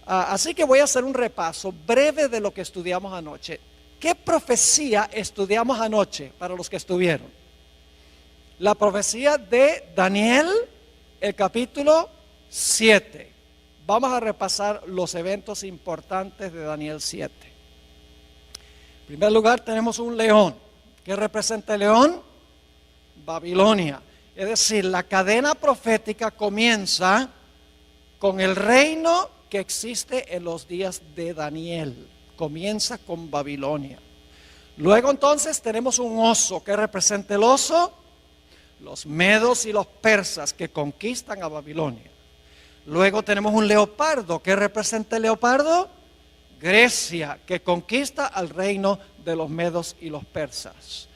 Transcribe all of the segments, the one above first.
Así que voy a hacer un repaso breve de lo que estudiamos anoche. ¿Qué profecía estudiamos anoche para los que estuvieron? La profecía de Daniel, el capítulo 7. Vamos a repasar los eventos importantes de Daniel 7. En primer lugar tenemos un león. ¿Qué representa el león? Babilonia. Es decir, la cadena profética comienza con el reino que existe en los días de Daniel. Comienza con Babilonia. Luego entonces tenemos un oso. ¿Qué representa el oso? Los medos y los persas que conquistan a Babilonia. Luego tenemos un leopardo. ¿Qué representa el leopardo? Grecia, que conquista al reino de los medos y los persas.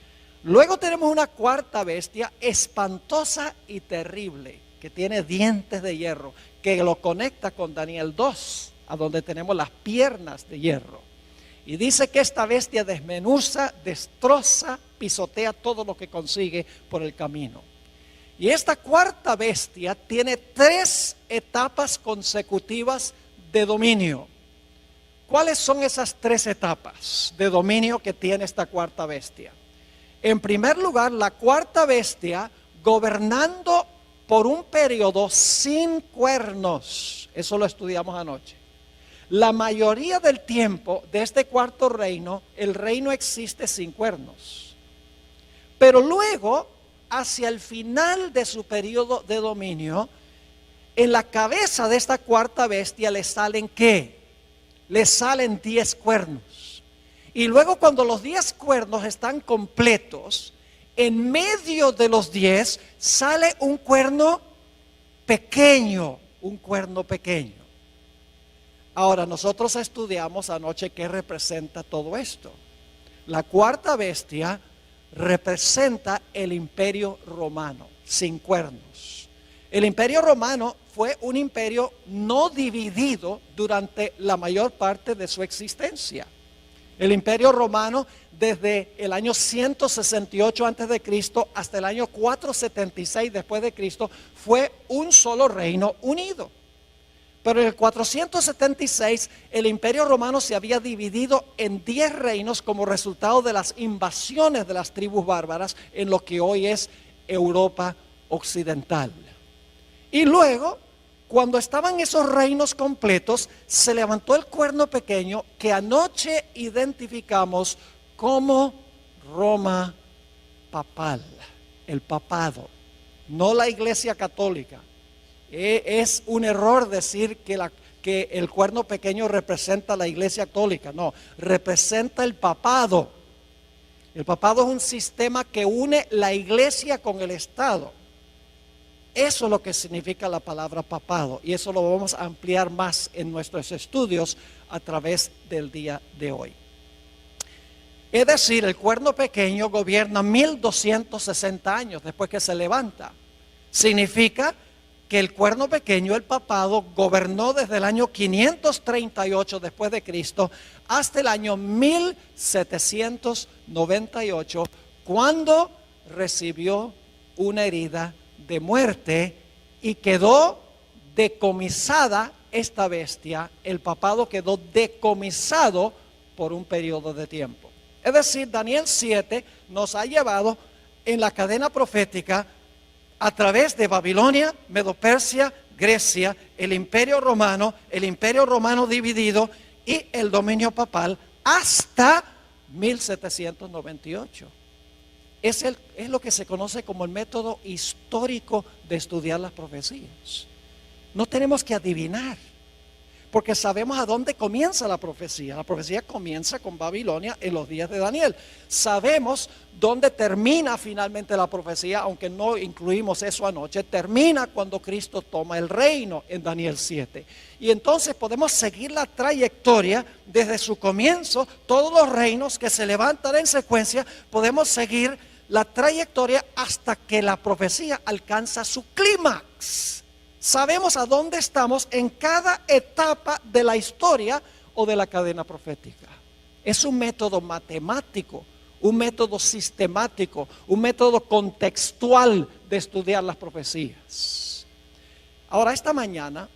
Luego tenemos una cuarta bestia espantosa y terrible, que tiene dientes de hierro, que lo conecta con Daniel 2, a donde tenemos las piernas de hierro. Y dice que esta bestia desmenuza, destroza, pisotea todo lo que consigue por el camino. Y esta cuarta bestia tiene 3 etapas consecutivas de dominio. ¿Cuáles son esas 3 etapas de dominio que tiene esta cuarta bestia? En primer lugar, la cuarta bestia gobernando por un periodo sin cuernos. Eso lo estudiamos anoche. La mayoría del tiempo de este cuarto reino, el reino existe sin cuernos. Pero luego, hacia el final de su periodo de dominio, en la cabeza de esta cuarta bestia le salen ¿qué? Le salen 10 cuernos. Y luego cuando los 10 cuernos están completos, en medio de los 10 sale un cuerno pequeño, un cuerno pequeño. Ahora, nosotros estudiamos anoche qué representa todo esto. La cuarta bestia representa el imperio romano, sin cuernos. El imperio romano fue un imperio no dividido durante la mayor parte de su existencia. El imperio romano desde el año 168 a.C. hasta el año 476 después de Cristo fue un solo reino unido. Pero en el 476 el imperio romano se había dividido en 10 reinos como resultado de las invasiones de las tribus bárbaras en lo que hoy es Europa occidental. Y luego, cuando estaban esos reinos completos, se levantó el cuerno pequeño que anoche identificamos como Roma papal, el papado, no la Iglesia católica. Es un error decir que el cuerno pequeño representa la Iglesia católica, no, representa el papado. El papado es un sistema que une la Iglesia con el Estado. Eso es lo que significa la palabra papado, y eso lo vamos a ampliar más en nuestros estudios a través del día de hoy. Es decir, el cuerno pequeño gobierna 1260 años después que se levanta. Significa que el cuerno pequeño, el papado, gobernó desde el año 538 después de Cristo hasta el año 1798, cuando recibió una herida de muerte y quedó decomisada esta bestia. El papado quedó decomisado por un periodo de tiempo. Es decir, Daniel 7 nos ha llevado en la cadena profética a través de Babilonia, Medo-Persia, Grecia, el imperio romano dividido y el dominio papal hasta 1798. Es lo que se conoce como el método histórico de estudiar las profecías. No tenemos que adivinar, porque sabemos a dónde comienza la profecía. La profecía comienza con Babilonia en los días de Daniel. Sabemos dónde termina finalmente la profecía, aunque no incluimos eso anoche. Termina cuando Cristo toma el reino en Daniel 7. Y entonces podemos seguir la trayectoria desde su comienzo. Todos los reinos que se levantan en secuencia, podemos seguir la trayectoria hasta que la profecía alcanza su clímax. Sabemos a dónde estamos en cada etapa de la historia o de la cadena profética. Es un método matemático, un método sistemático, un método contextual de estudiar las profecías. Ahora, esta mañana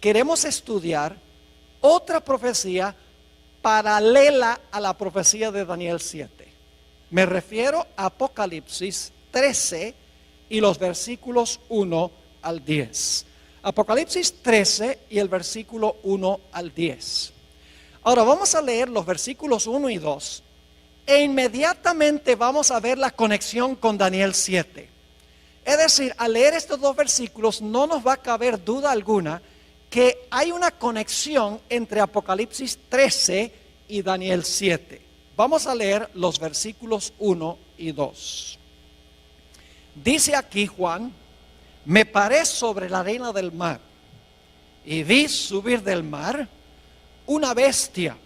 queremos estudiar otra profecía paralela a la profecía de Daniel 7. Me refiero a Apocalipsis 13 y los versículos 1 al 10. Apocalipsis 13 y el versículo 1 al 10. Ahora vamos a leer los versículos 1 y 2 e inmediatamente vamos a ver la conexión con Daniel 7. Es decir, al leer estos dos versículos no nos va a caber duda alguna que hay una conexión entre Apocalipsis 13 y Daniel 7. Vamos a leer los versículos 1 y 2. Dice aquí Juan: me paré sobre la arena del mar y vi subir del mar una bestia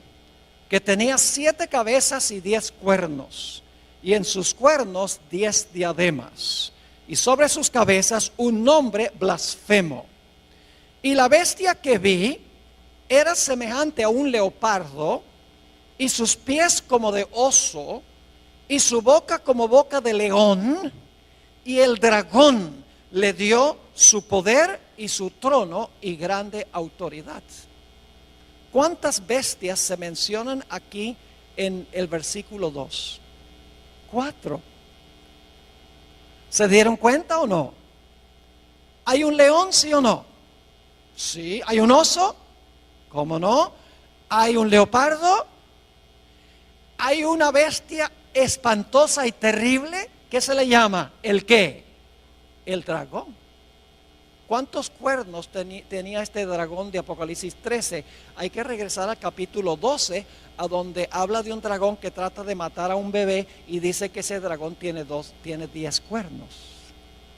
que tenía 7 cabezas y 10 cuernos, y en sus cuernos 10 diademas, y sobre sus cabezas un nombre blasfemo. Y la bestia que vi era semejante a un leopardo, y sus pies como de oso, y su boca como boca de león, y el dragón le dio su poder y su trono y grande autoridad. ¿Cuántas bestias se mencionan aquí en el versículo 2? 4. ¿Se dieron cuenta o no? ¿Hay un león, sí o no? Sí. ¿Hay un oso? ¿Cómo no? ¿Hay un leopardo? ¿Hay una bestia espantosa y terrible? ¿Qué se le llama? ¿El qué? El dragón. ¿Cuántos cuernos tenía este dragón de Apocalipsis 13? Hay que regresar al capítulo 12, a donde habla de un dragón que trata de matar a un bebé y dice que ese dragón tiene 10 cuernos.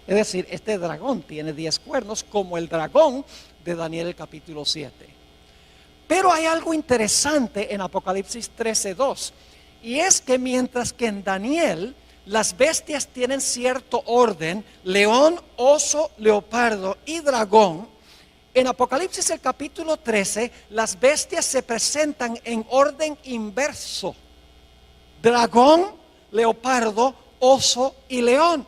Es decir, este dragón tiene 10 cuernos como el dragón de Daniel el capítulo 7. Pero hay algo interesante en Apocalipsis 13:2, y es que mientras que en Daniel las bestias tienen cierto orden: león, oso, leopardo y dragón, en Apocalipsis el capítulo 13 las bestias se presentan en orden inverso: dragón, leopardo, oso y león.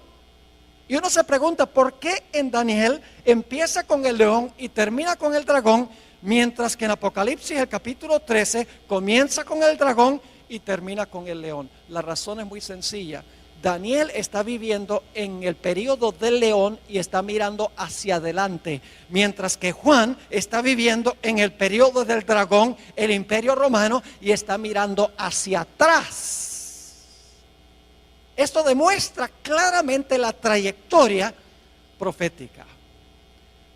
Y uno se pregunta, ¿por qué en Daniel empieza con el león y termina con el dragón, mientras que en Apocalipsis el capítulo 13 comienza con el dragón y termina con el león? La razón es muy sencilla. Daniel está viviendo en el periodo del león y está mirando hacia adelante, mientras que Juan está viviendo en el periodo del dragón, el imperio romano, y está mirando hacia atrás. Esto demuestra claramente la trayectoria profética.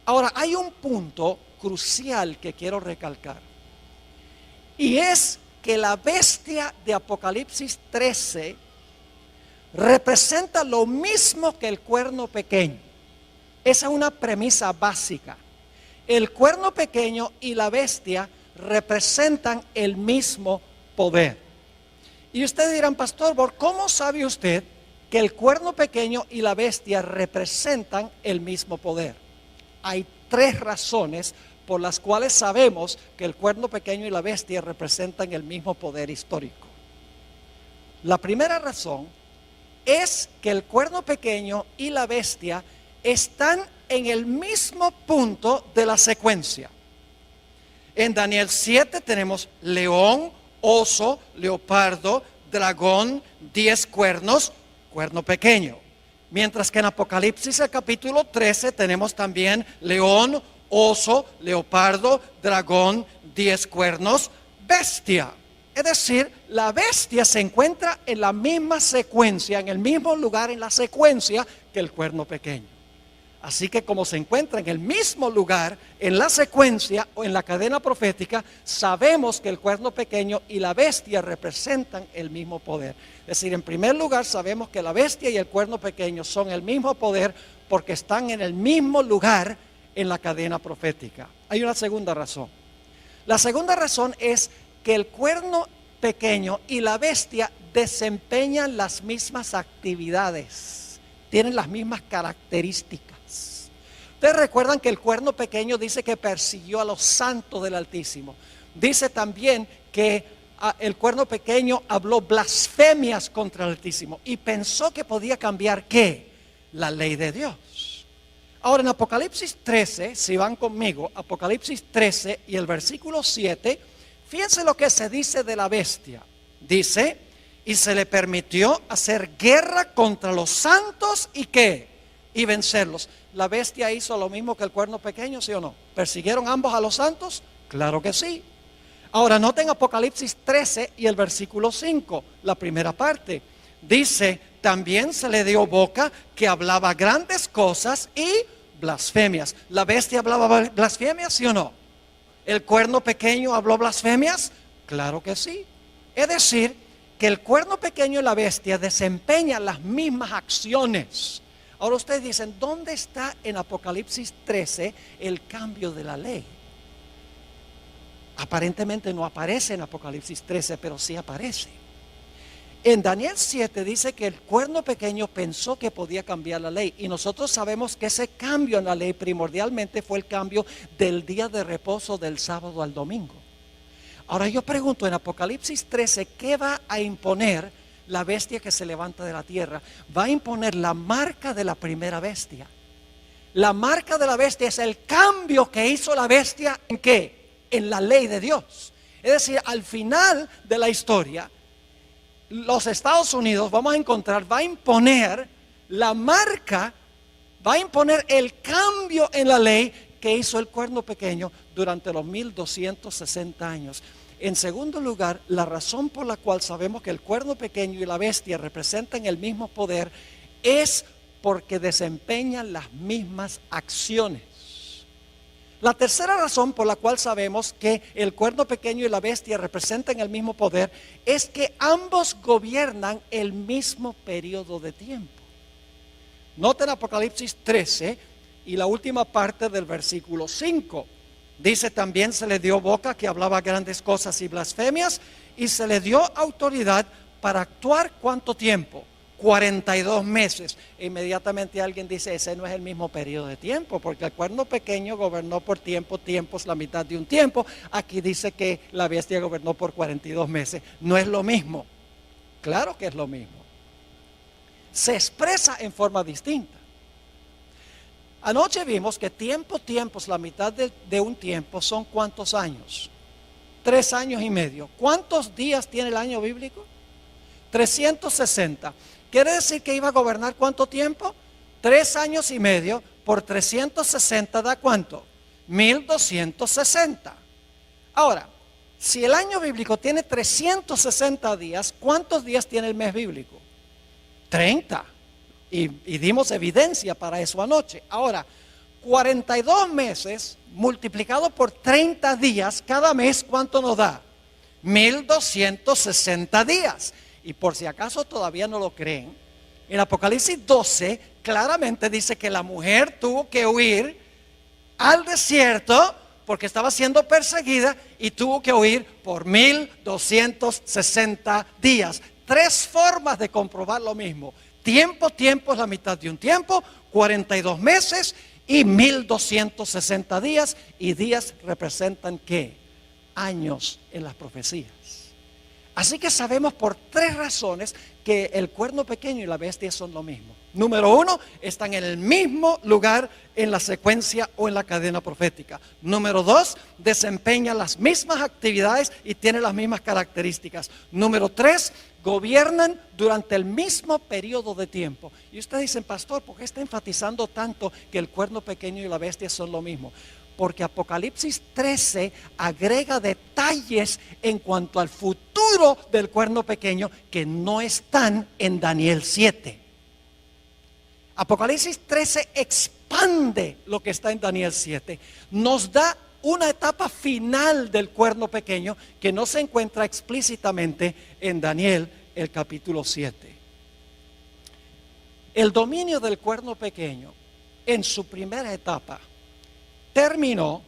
Ahora, hay un punto crucial que quiero recalcar, y es que la bestia de Apocalipsis 13 representa lo mismo que el cuerno pequeño. Esa es una premisa básica. El cuerno pequeño y la bestia representan el mismo poder. Y ustedes dirán, pastor, ¿cómo sabe usted que el cuerno pequeño y la bestia representan el mismo poder? Hay 3 razones por las cuales sabemos que el cuerno pequeño y la bestia representan el mismo poder histórico. La primera razón es que el cuerno pequeño y la bestia están en el mismo punto de la secuencia. En Daniel 7 tenemos león, oso, leopardo, dragón, 10 cuernos, cuerno pequeño. Mientras que en Apocalipsis el capítulo 13 tenemos también león, oso, leopardo, dragón, 10 cuernos, bestia. Es decir, la bestia se encuentra en la misma secuencia, en el mismo lugar en la secuencia que el cuerno pequeño. Así que como se encuentra en el mismo lugar en la secuencia o en la cadena profética, sabemos que el cuerno pequeño y la bestia representan el mismo poder. Es decir, en primer lugar sabemos que la bestia y el cuerno pequeño son el mismo poder porque están en el mismo lugar en la cadena profética. Hay una segunda razón. La segunda razón es que el cuerno pequeño y la bestia desempeñan las mismas actividades, tienen las mismas características. Ustedes recuerdan que el cuerno pequeño dice que persiguió a los santos del Altísimo. Dice también que el cuerno pequeño habló blasfemias contra el Altísimo y pensó que podía cambiar ¿qué? La ley de Dios. Ahora en Apocalipsis 13, si van conmigo, Apocalipsis 13 y el versículo 7, fíjense lo que se dice de la bestia. Dice, y se le permitió hacer guerra contra los santos y ¿qué? Y vencerlos. ¿La bestia hizo lo mismo que el cuerno pequeño, sí o no? ¿Persiguieron ambos a los santos? Claro que sí. Ahora noten Apocalipsis 13 y el versículo 5, la primera parte. Dice, también se le dio boca que hablaba grandes cosas y blasfemias. ¿La bestia hablaba blasfemias, sí o no? ¿El cuerno pequeño habló blasfemias? Claro que sí. Es decir, que el cuerno pequeño y la bestia desempeñan las mismas acciones. Ahora ustedes dicen, ¿dónde está en Apocalipsis 13 el cambio de la ley? Aparentemente no aparece en Apocalipsis 13, pero sí aparece. En Daniel 7 dice que el cuerno pequeño pensó que podía cambiar la ley. Y nosotros sabemos que ese cambio en la ley primordialmente fue el cambio del día de reposo del sábado al domingo. Ahora yo pregunto, en Apocalipsis 13, ¿qué va a imponer la bestia que se levanta de la tierra? Va a imponer la marca de la primera bestia. La marca de la bestia es el cambio que hizo la bestia ¿en qué? En la ley de Dios. Es decir, al final de la historia, los Estados Unidos, vamos a encontrar, va a imponer la marca, va a imponer el cambio en la ley que hizo el cuerno pequeño durante los 1260 años. En segundo lugar, la razón por la cual sabemos que el cuerno pequeño y la bestia representan el mismo poder es porque desempeñan las mismas acciones. La tercera razón por la cual sabemos que el cuerno pequeño y la bestia representan el mismo poder es que ambos gobiernan el mismo periodo de tiempo. Noten Apocalipsis 13 y la última parte del versículo 5. Dice, también se le dio boca que hablaba grandes cosas y blasfemias, y se le dio autoridad para actuar ¿cuánto tiempo? 42 meses. Inmediatamente alguien dice, ese no es el mismo periodo de tiempo, porque el cuerno pequeño gobernó por tiempos, la mitad de un tiempo. Aquí dice que la bestia gobernó por 42 meses. No es lo mismo. Claro que es lo mismo. Se expresa en forma distinta. Anoche vimos que tiempos, la mitad de un tiempo son ¿cuántos años? 3 años y medio. ¿Cuántos días tiene el año bíblico? 360. ¿Quiere decir que iba a gobernar cuánto tiempo? 3 años y medio por 360 da ¿cuánto? 1260. Ahora, si el año bíblico tiene 360 días, ¿cuántos días tiene el mes bíblico? 30. Y dimos evidencia para eso anoche. Ahora, 42 meses multiplicado por 30 días, cada mes, ¿cuánto nos da? 1260 días. Y por si acaso todavía no lo creen, en Apocalipsis 12 claramente dice que la mujer tuvo que huir al desierto porque estaba siendo perseguida y tuvo que huir por 1260 días. 3 formas de comprobar lo mismo. Tiempo es la mitad de un tiempo, 42 meses y 1260 días. Y días representan ¿qué? Años en las profecías. Así que sabemos por 3 razones que el cuerno pequeño y la bestia son lo mismo. Número 1, están en el mismo lugar en la secuencia o en la cadena profética. Número 2, desempeñan las mismas actividades y tienen las mismas características. Número 3, gobiernan durante el mismo periodo de tiempo. Y ustedes dicen, pastor, ¿por qué está enfatizando tanto que el cuerno pequeño y la bestia son lo mismo? Porque Apocalipsis 13 agrega detalles en cuanto al futuro del cuerno pequeño que no están en Daniel 7. Apocalipsis 13 expande lo que está en Daniel 7. Nos da una etapa final del cuerno pequeño que no se encuentra explícitamente en Daniel el capítulo 7. El dominio del cuerno pequeño en su primera etapa terminó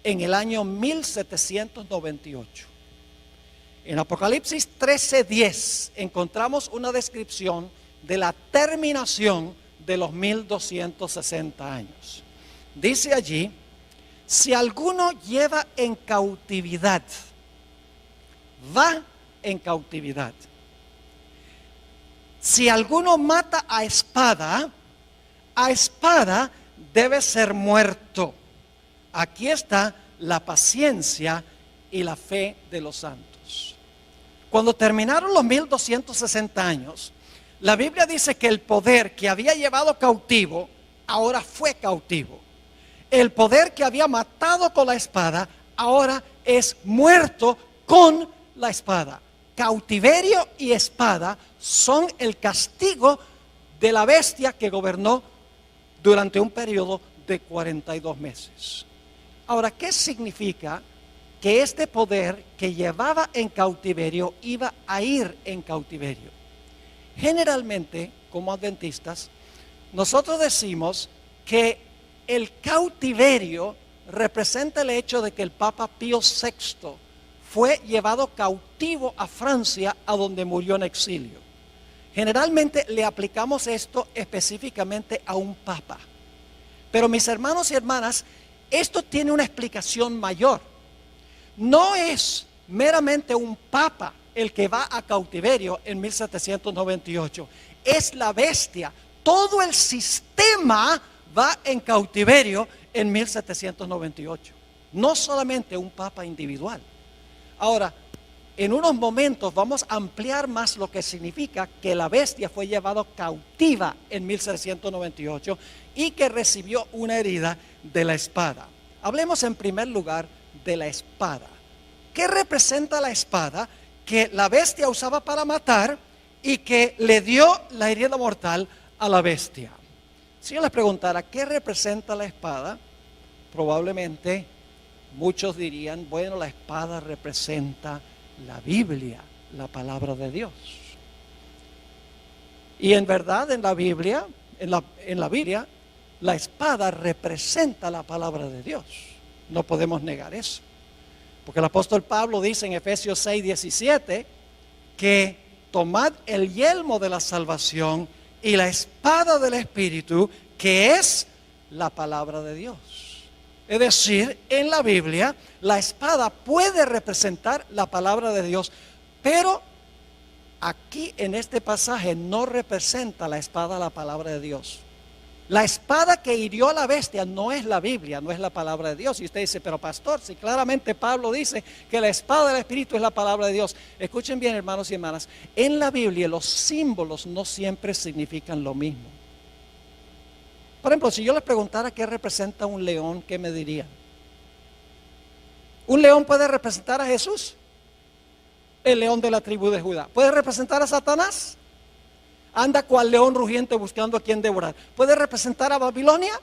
en el año 1798. En Apocalipsis 13:10 encontramos una descripción de la terminación de los 1260 años. Dice allí, si alguno lleva en cautividad, va en cautividad. Si alguno mata a espada debe ser muerto. Aquí está la paciencia y la fe de los santos. Cuando terminaron los 1260 años, la Biblia dice que el poder que había llevado cautivo, ahora fue cautivo. El poder que había matado con la espada, ahora es muerto con la espada. Cautiverio y espada son el castigo de la bestia que gobernó durante un periodo de 42 meses. Ahora, ¿qué significa que este poder que llevaba en cautiverio iba a ir en cautiverio? Generalmente, como adventistas, nosotros decimos que el cautiverio representa el hecho de que el Papa Pío VI fue llevado cautivo a Francia, a donde murió en exilio. Generalmente le aplicamos esto específicamente a un papa. Pero mis hermanos y hermanas, esto tiene una explicación mayor. No es meramente un papa el que va a cautiverio en 1798. Es la bestia. Todo el sistema va en cautiverio en 1798. No solamente un papa individual. Ahora, en unos momentos vamos a ampliar más lo que significa que la bestia fue llevada cautiva en 1798 y que recibió una herida de la espada. Hablemos en primer lugar de la espada. ¿Qué representa la espada que la bestia usaba para matar y que le dio la herida mortal a la bestia? Si yo les preguntara qué representa la espada, probablemente muchos dirían, bueno, la espada representa la Biblia, la palabra de Dios. Y en verdad en la Biblia, la espada representa la palabra de Dios. No podemos negar eso. Porque el apóstol Pablo dice en Efesios 6:17 que tomad el yelmo de la salvación y la espada del Espíritu, que es la palabra de Dios. Es decir, en la Biblia la espada puede representar la palabra de Dios, pero aquí en este pasaje no representa la espada la palabra de Dios. La espada que hirió a la bestia no es la Biblia, no es la palabra de Dios. Y usted dice, pero pastor, si claramente Pablo dice que la espada del Espíritu es la palabra de Dios. Escuchen bien, hermanos y hermanas, en la Biblia los símbolos no siempre significan lo mismo. Por ejemplo, si yo les preguntara qué representa un león, ¿qué me dirían? ¿Un león puede representar a Jesús? El león de la tribu de Judá. ¿Puede representar a Satanás? Anda cual león rugiente buscando a quien devorar. ¿Puede representar a Babilonia?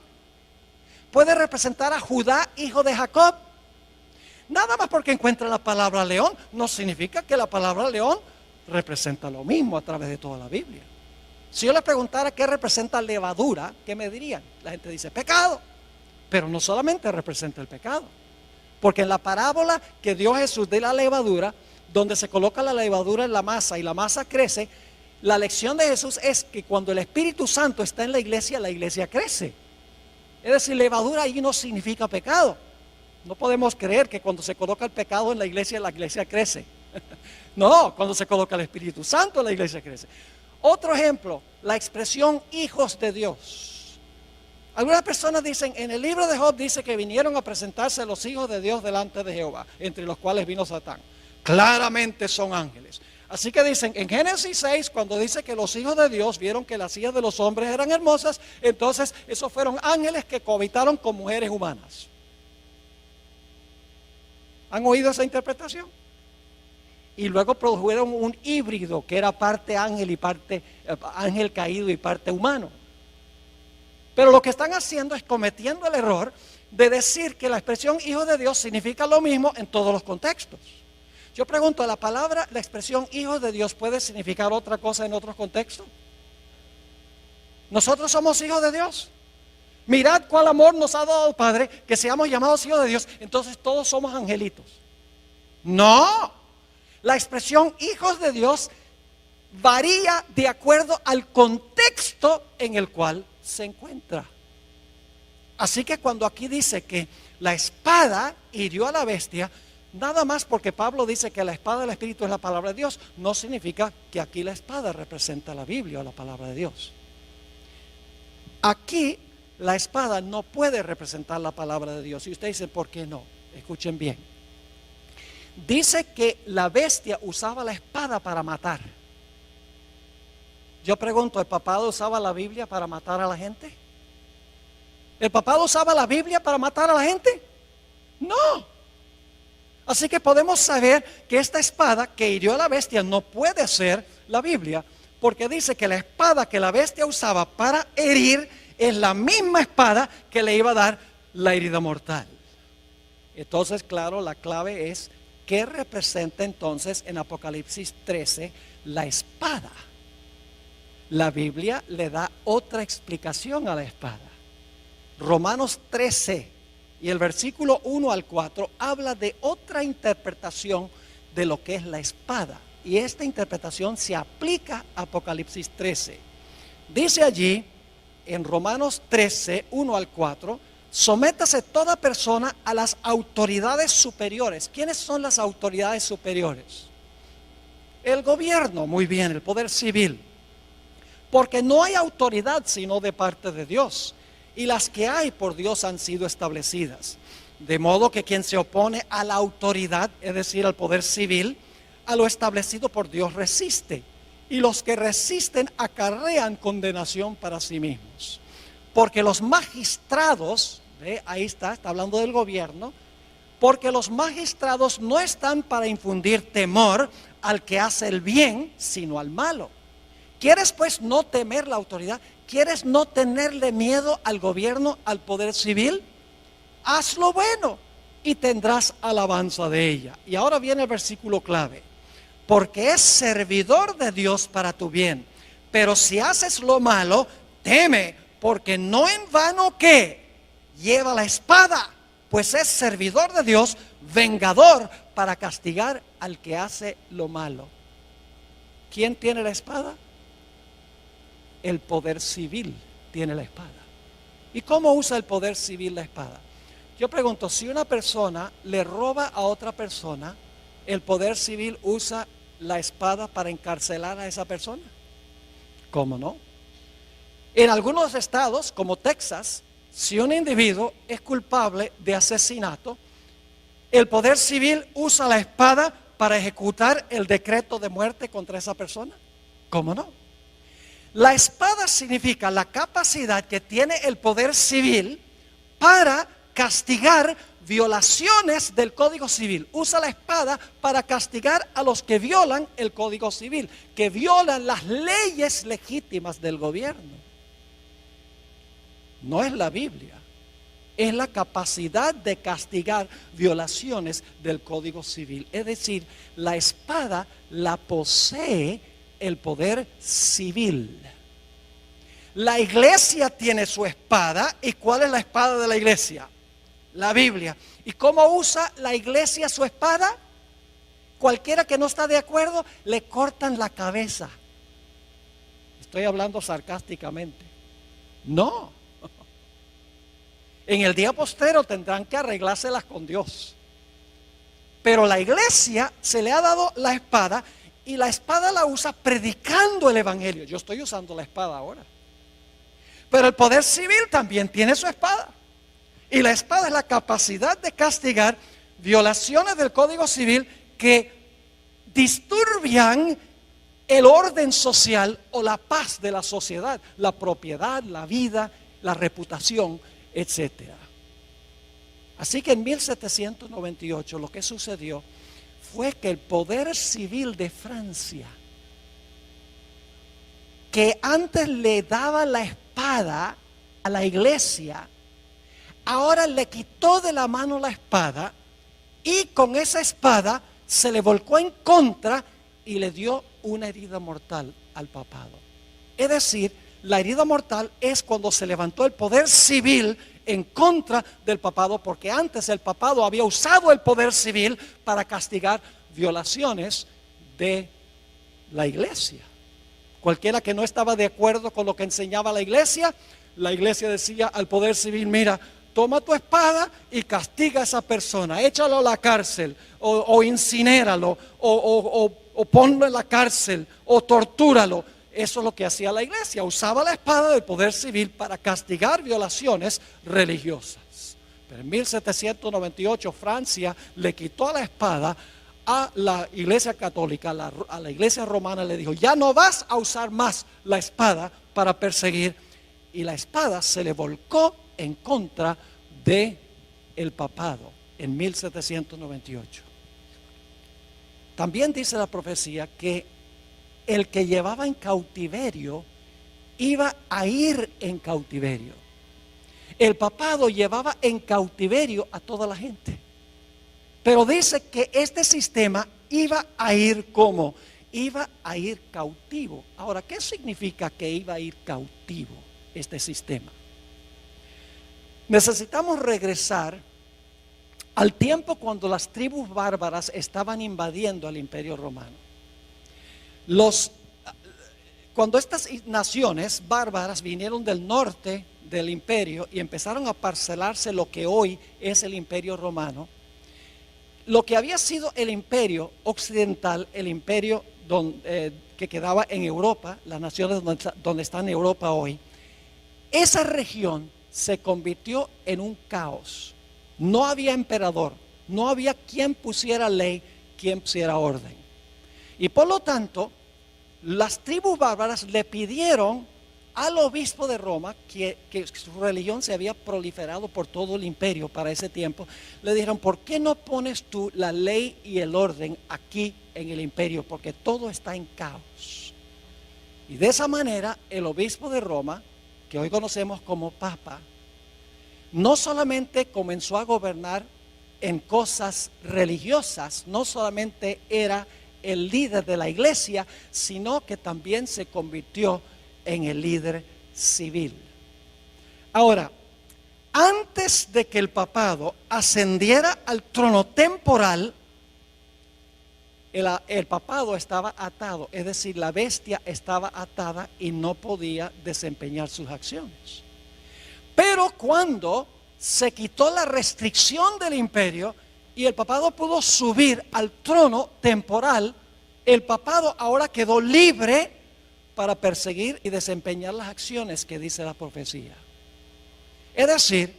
¿Puede representar a Judá, hijo de Jacob? Nada más porque encuentra la palabra león, no significa que la palabra león representa lo mismo a través de toda la Biblia. Si yo les preguntara qué representa levadura, ¿qué me dirían? La gente dice pecado, pero no solamente representa el pecado, porque en la parábola que dio Jesús de la levadura, donde se coloca la levadura en la masa y la masa crece, la lección de Jesús es que cuando el Espíritu Santo está en la iglesia crece. Es decir, levadura allí no significa pecado. No podemos creer que cuando se coloca el pecado en la iglesia crece. No, cuando se coloca el Espíritu Santo la iglesia crece. Otro ejemplo, la expresión hijos de Dios. Algunas personas dicen, en el libro de Job dice que vinieron a presentarse los hijos de Dios delante de Jehová, entre los cuales vino Satán. Claramente son ángeles. Así que dicen, en Génesis 6, cuando dice que los hijos de Dios vieron que las hijas de los hombres eran hermosas, entonces esos fueron ángeles que cohabitaron con mujeres humanas. ¿Han oído esa interpretación? Y luego produjeron un híbrido que era parte ángel y parte ángel caído y parte humano. Pero lo que están haciendo es cometiendo el error de decir que la expresión hijo de Dios significa lo mismo en todos los contextos. Yo pregunto, la expresión hijo de Dios puede significar otra cosa en otros contextos. Nosotros somos hijos de Dios. Mirad cuál amor nos ha dado el Padre, que seamos llamados hijos de Dios. Entonces todos somos angelitos. No, la expresión hijos de Dios varía de acuerdo al contexto en el cual se encuentra. Así que cuando aquí dice que la espada hirió a la bestia, nada más porque Pablo dice que la espada del Espíritu es la palabra de Dios, no significa que aquí la espada representa la Biblia o la palabra de Dios. Aquí la espada no puede representar la palabra de Dios. Y usted dice, ¿por qué no? Escuchen bien. Dice que la bestia usaba la espada para matar. Yo pregunto, ¿el papado usaba la Biblia para matar a la gente? ¿El papado usaba la Biblia para matar a la gente? No. Así que podemos saber que esta espada que hirió a la bestia no puede ser la Biblia, porque dice que la espada que la bestia usaba para herir es la misma espada que le iba a dar la herida mortal. Entonces, claro, la clave es ¿qué representa entonces en Apocalipsis 13 la espada? La Biblia le da otra explicación a la espada. Romanos 13 y el versículo 1 al 4 habla de otra interpretación de lo que es la espada. Y esta interpretación se aplica a Apocalipsis 13. Dice allí en Romanos 13, 1 al 4, sométase toda persona a las autoridades superiores. ¿Quiénes son las autoridades superiores? El gobierno, muy bien, el poder civil. Porque no hay autoridad sino de parte de Dios. Y las que hay por Dios han sido establecidas. De modo que quien se opone a la autoridad, es decir, al poder civil, a lo establecido por Dios resiste. Y los que resisten acarrean condenación para sí mismos. Porque los magistrados, ahí está hablando del gobierno, porque los magistrados no están para infundir temor al que hace el bien, sino al malo. ¿Quieres pues no temer la autoridad? ¿Quieres no tenerle miedo al gobierno, al poder civil? Haz lo bueno y tendrás alabanza de ella. Y ahora viene el versículo clave. Porque es servidor de Dios para tu bien. Pero si haces lo malo, teme, porque no en vano que lleva la espada, pues es servidor de Dios, vengador para castigar al que hace lo malo. ¿Quién tiene la espada? El poder civil tiene la espada. ¿Y cómo usa el poder civil la espada? Yo pregunto, si una persona le roba a otra persona, ¿el poder civil usa la espada para encarcelar a esa persona? ¿Cómo no? En algunos estados, como Texas, si un individuo es culpable de asesinato, el poder civil usa la espada para ejecutar el decreto de muerte contra esa persona. ¿Cómo no? La espada significa la capacidad que tiene el poder civil para castigar violaciones del Código Civil. Usa la espada para castigar a los que violan el Código Civil, que violan las leyes legítimas del gobierno. No es la Biblia, es la capacidad de castigar violaciones del Código Civil. Es decir, la espada la posee el poder civil. La iglesia tiene su espada. ¿Y cuál es la espada de la iglesia? La Biblia. ¿Y cómo usa la iglesia su espada? Cualquiera que no está de acuerdo, le cortan la cabeza. Estoy hablando sarcásticamente. No. En el día postrero tendrán que arreglárselas con Dios. Pero la iglesia se le ha dado la espada, y la espada la usa predicando el evangelio. Yo estoy usando la espada ahora. Pero el poder civil también tiene su espada. Y la espada es la capacidad de castigar violaciones del Código Civil que disturbian el orden social o la paz de la sociedad, la propiedad, la vida, la reputación, etcétera. Así que en 1798 lo que sucedió fue que el poder civil de Francia, que antes le daba la espada a la iglesia, ahora le quitó de la mano la espada y con esa espada se le volcó en contra y le dio una herida mortal al papado. Es decir, la herida mortal es cuando se levantó el poder civil en contra del papado, porque antes el papado había usado el poder civil para castigar violaciones de la iglesia. Cualquiera que no estaba de acuerdo con lo que enseñaba la iglesia decía al poder civil: mira, toma tu espada y castiga a esa persona, échalo a la cárcel, o incinéralo, o ponlo en la cárcel, o tortúralo. eso es lo que hacía la iglesia, usaba la espada del poder civil para castigar violaciones religiosas. Pero en 1798 Francia le quitó la espada a la iglesia católica, a la iglesia romana, le dijo: ya no vas a usar más la espada para perseguir. Y la espada se le volcó en contra de el papado en 1798. También dice la profecía que el que llevaba en cautiverio iba a ir en cautiverio. El papado llevaba en cautiverio a toda la gente. Pero dice que este sistema iba a ir como, iba a ir cautivo. Ahora, ¿qué significa que iba a ir cautivo este sistema? Necesitamos regresar al tiempo cuando las tribus bárbaras estaban invadiendo al Imperio Romano. Cuando estas naciones bárbaras vinieron del norte del imperio y empezaron a parcelarse lo que hoy es el Imperio Romano, lo que había sido el imperio occidental, el imperio que quedaba en Europa, las naciones donde está en Europa hoy, esa región se convirtió en un caos. No había emperador, no había quien pusiera ley, quien pusiera orden. Y por lo tanto, las tribus bárbaras le pidieron al obispo de Roma, que su religión se había proliferado por todo el imperio para ese tiempo, le dijeron: ¿por qué no pones tú la ley y el orden aquí en el imperio? Porque todo está en caos. Y de esa manera el obispo de Roma, que hoy conocemos como Papa, no solamente comenzó a gobernar en cosas religiosas, no solamente era el líder de la iglesia, sino que también se convirtió en el líder civil. Ahora, antes de que el papado ascendiera al trono temporal, el papado estaba atado, es decir, la bestia estaba atada y no podía desempeñar sus acciones. Pero cuando se quitó la restricción del imperio y el papado pudo subir al trono temporal, el papado ahora quedó libre para perseguir y desempeñar las acciones que dice la profecía. Es decir,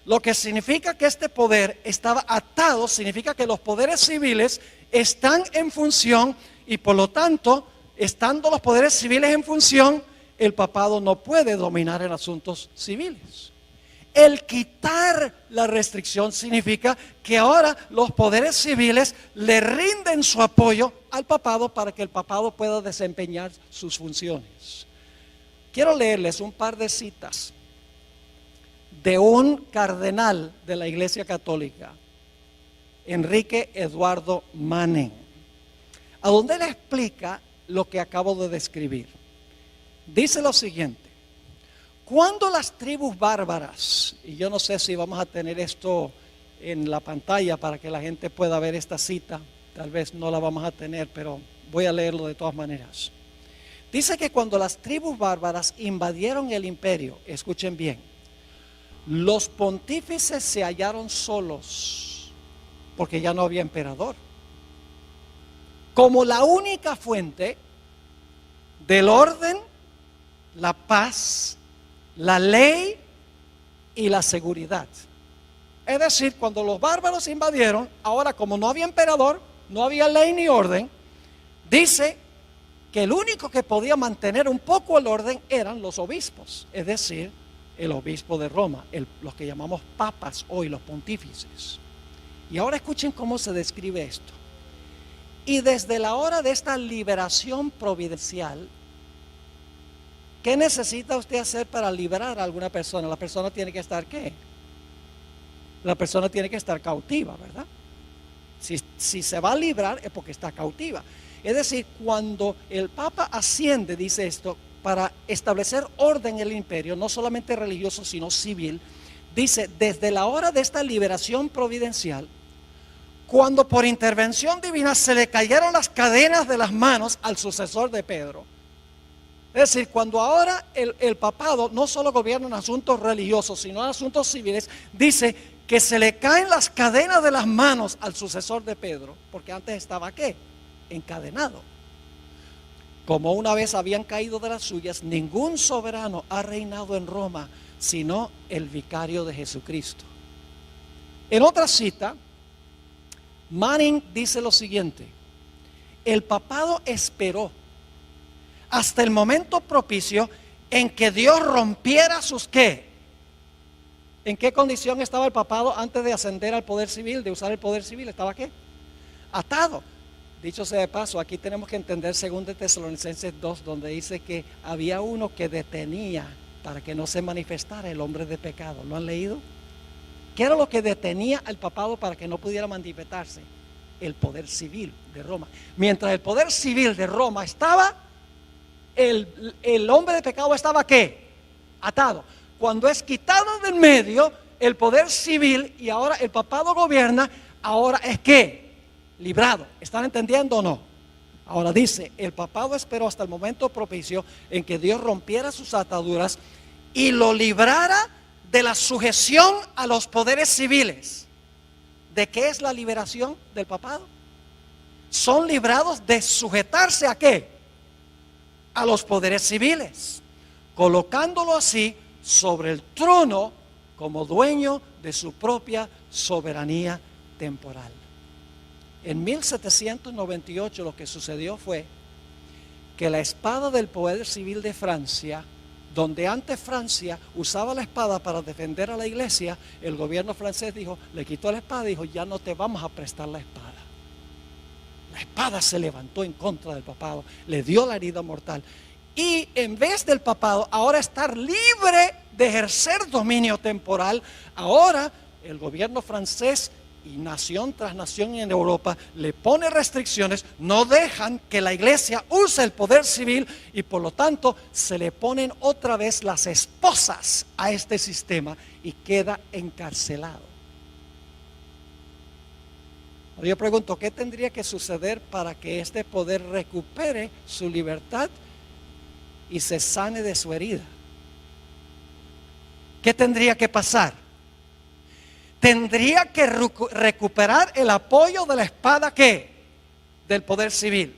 lo que significa que este poder estaba atado, significa que los poderes civiles están en función y por lo tanto, estando los poderes civiles en función, el papado no puede dominar en asuntos civiles. El quitar la restricción significa que ahora los poderes civiles le rinden su apoyo al papado para que el papado pueda desempeñar sus funciones. Quiero leerles un par de citas de un cardenal de la Iglesia Católica, Enrique Eduardo Manning, a donde él explica lo que acabo de describir. Dice lo siguiente: cuando las tribus bárbaras, y yo no sé si vamos a tener esto en la pantalla para que la gente pueda ver esta cita, tal vez no la vamos a tener, pero voy a leerlo de todas maneras. Dice que cuando las tribus bárbaras invadieron el imperio, escuchen bien, los pontífices se hallaron solos porque ya no había emperador. Como la única fuente del orden, la paz, la ley y la seguridad. Es decir, cuando los bárbaros invadieron, ahora como no había emperador, no había ley ni orden, dice que el único que podía mantener un poco el orden eran los obispos, es decir, el obispo de Roma, los que llamamos papas hoy, los pontífices. Y ahora escuchen cómo se describe esto. Y desde la hora de esta liberación providencial, ¿qué necesita usted hacer para liberar a alguna persona? La persona tiene que estar ¿qué? La persona tiene que estar cautiva, ¿verdad? Si se va a librar es porque está cautiva. Es decir, cuando el Papa asciende, dice esto, para establecer orden en el imperio, no solamente religioso, sino civil, dice, desde la hora de esta liberación providencial, cuando por intervención divina se le cayeron las cadenas de las manos al sucesor de Pedro. Es decir, cuando ahora el papado no solo gobierna en asuntos religiosos, sino en asuntos civiles, dice que se le caen las cadenas de las manos al sucesor de Pedro, porque antes estaba ¿qué? Encadenado. Como una vez habían caído de las suyas, ningún soberano ha reinado en Roma, sino el vicario de Jesucristo. En otra cita, Manning dice lo siguiente: el papado esperó hasta el momento propicio en que Dios rompiera sus ¿qué? ¿En qué condición estaba el papado antes de ascender al poder civil, de usar el poder civil? ¿Estaba qué? Atado. Dicho sea de paso, aquí tenemos que entender 2 Tesalonicenses 2, donde dice que había uno que detenía para que no se manifestara el hombre de pecado. ¿Lo han leído? ¿Qué era lo que detenía al papado para que no pudiera manifestarse? El poder civil de Roma. Mientras el poder civil de Roma estaba, el hombre de pecado estaba ¿qué? Atado. Cuando es quitado del medio el poder civil y ahora el papado gobierna, ahora es ¿qué? Librado. ¿Están entendiendo o no? Ahora dice, el papado esperó hasta el momento propicio en que Dios rompiera sus ataduras y lo librara de la sujeción a los poderes civiles. ¿De qué es la liberación del papado? Son librados de sujetarse ¿a qué? A los poderes civiles, colocándolo así sobre el trono como dueño de su propia soberanía temporal. En 1798 lo que sucedió fue que la espada del poder civil de Francia, donde antes Francia usaba la espada para defender a la iglesia, el gobierno francés dijo, le quitó la espada y dijo, ya no te vamos a prestar la espada. La espada se levantó en contra del papado, le dio la herida mortal. Y en vez del papado ahora estar libre de ejercer dominio temporal, ahora el gobierno francés y nación tras nación en Europa le pone restricciones, no dejan que la iglesia use el poder civil y por lo tanto se le ponen otra vez las esposas a este sistema y queda encarcelado. Yo pregunto, ¿qué tendría que suceder para que este poder recupere su libertad y se sane de su herida? ¿Qué tendría que pasar? Tendría que recuperar el apoyo de la espada ¿qué? Del poder civil.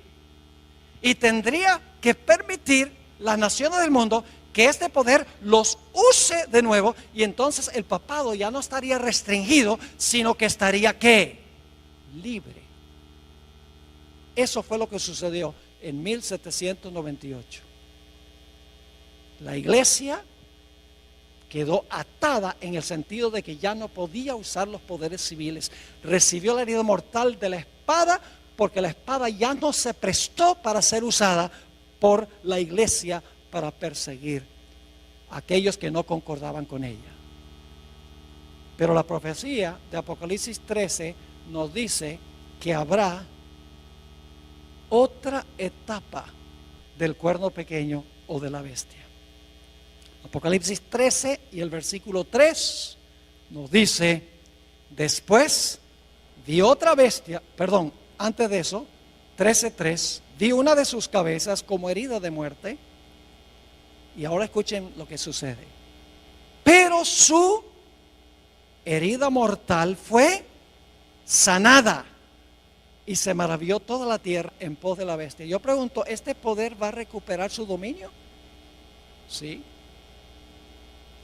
Y tendría que permitir las naciones del mundo que este poder los use de nuevo, y entonces el papado ya no estaría restringido, sino que estaría ¿qué? Libre. Eso fue lo que sucedió en 1798. La iglesia quedó atada en el sentido de que ya no podía usar los poderes civiles. Recibió la herida mortal de la espada porque la espada ya no se prestó para ser usada por la iglesia para perseguir a aquellos que no concordaban con ella. Pero la profecía de Apocalipsis 13 nos dice que habrá otra etapa del cuerno pequeño o de la bestia. Apocalipsis 13 y el versículo 3 nos dice, después vi otra bestia, antes de eso, 13:3, vi una de sus cabezas como herida de muerte, y ahora escuchen lo que sucede, pero su herida mortal fue sanada, y se maravilló toda la tierra en pos de la bestia. Yo pregunto, ¿este poder va a recuperar su dominio? Sí.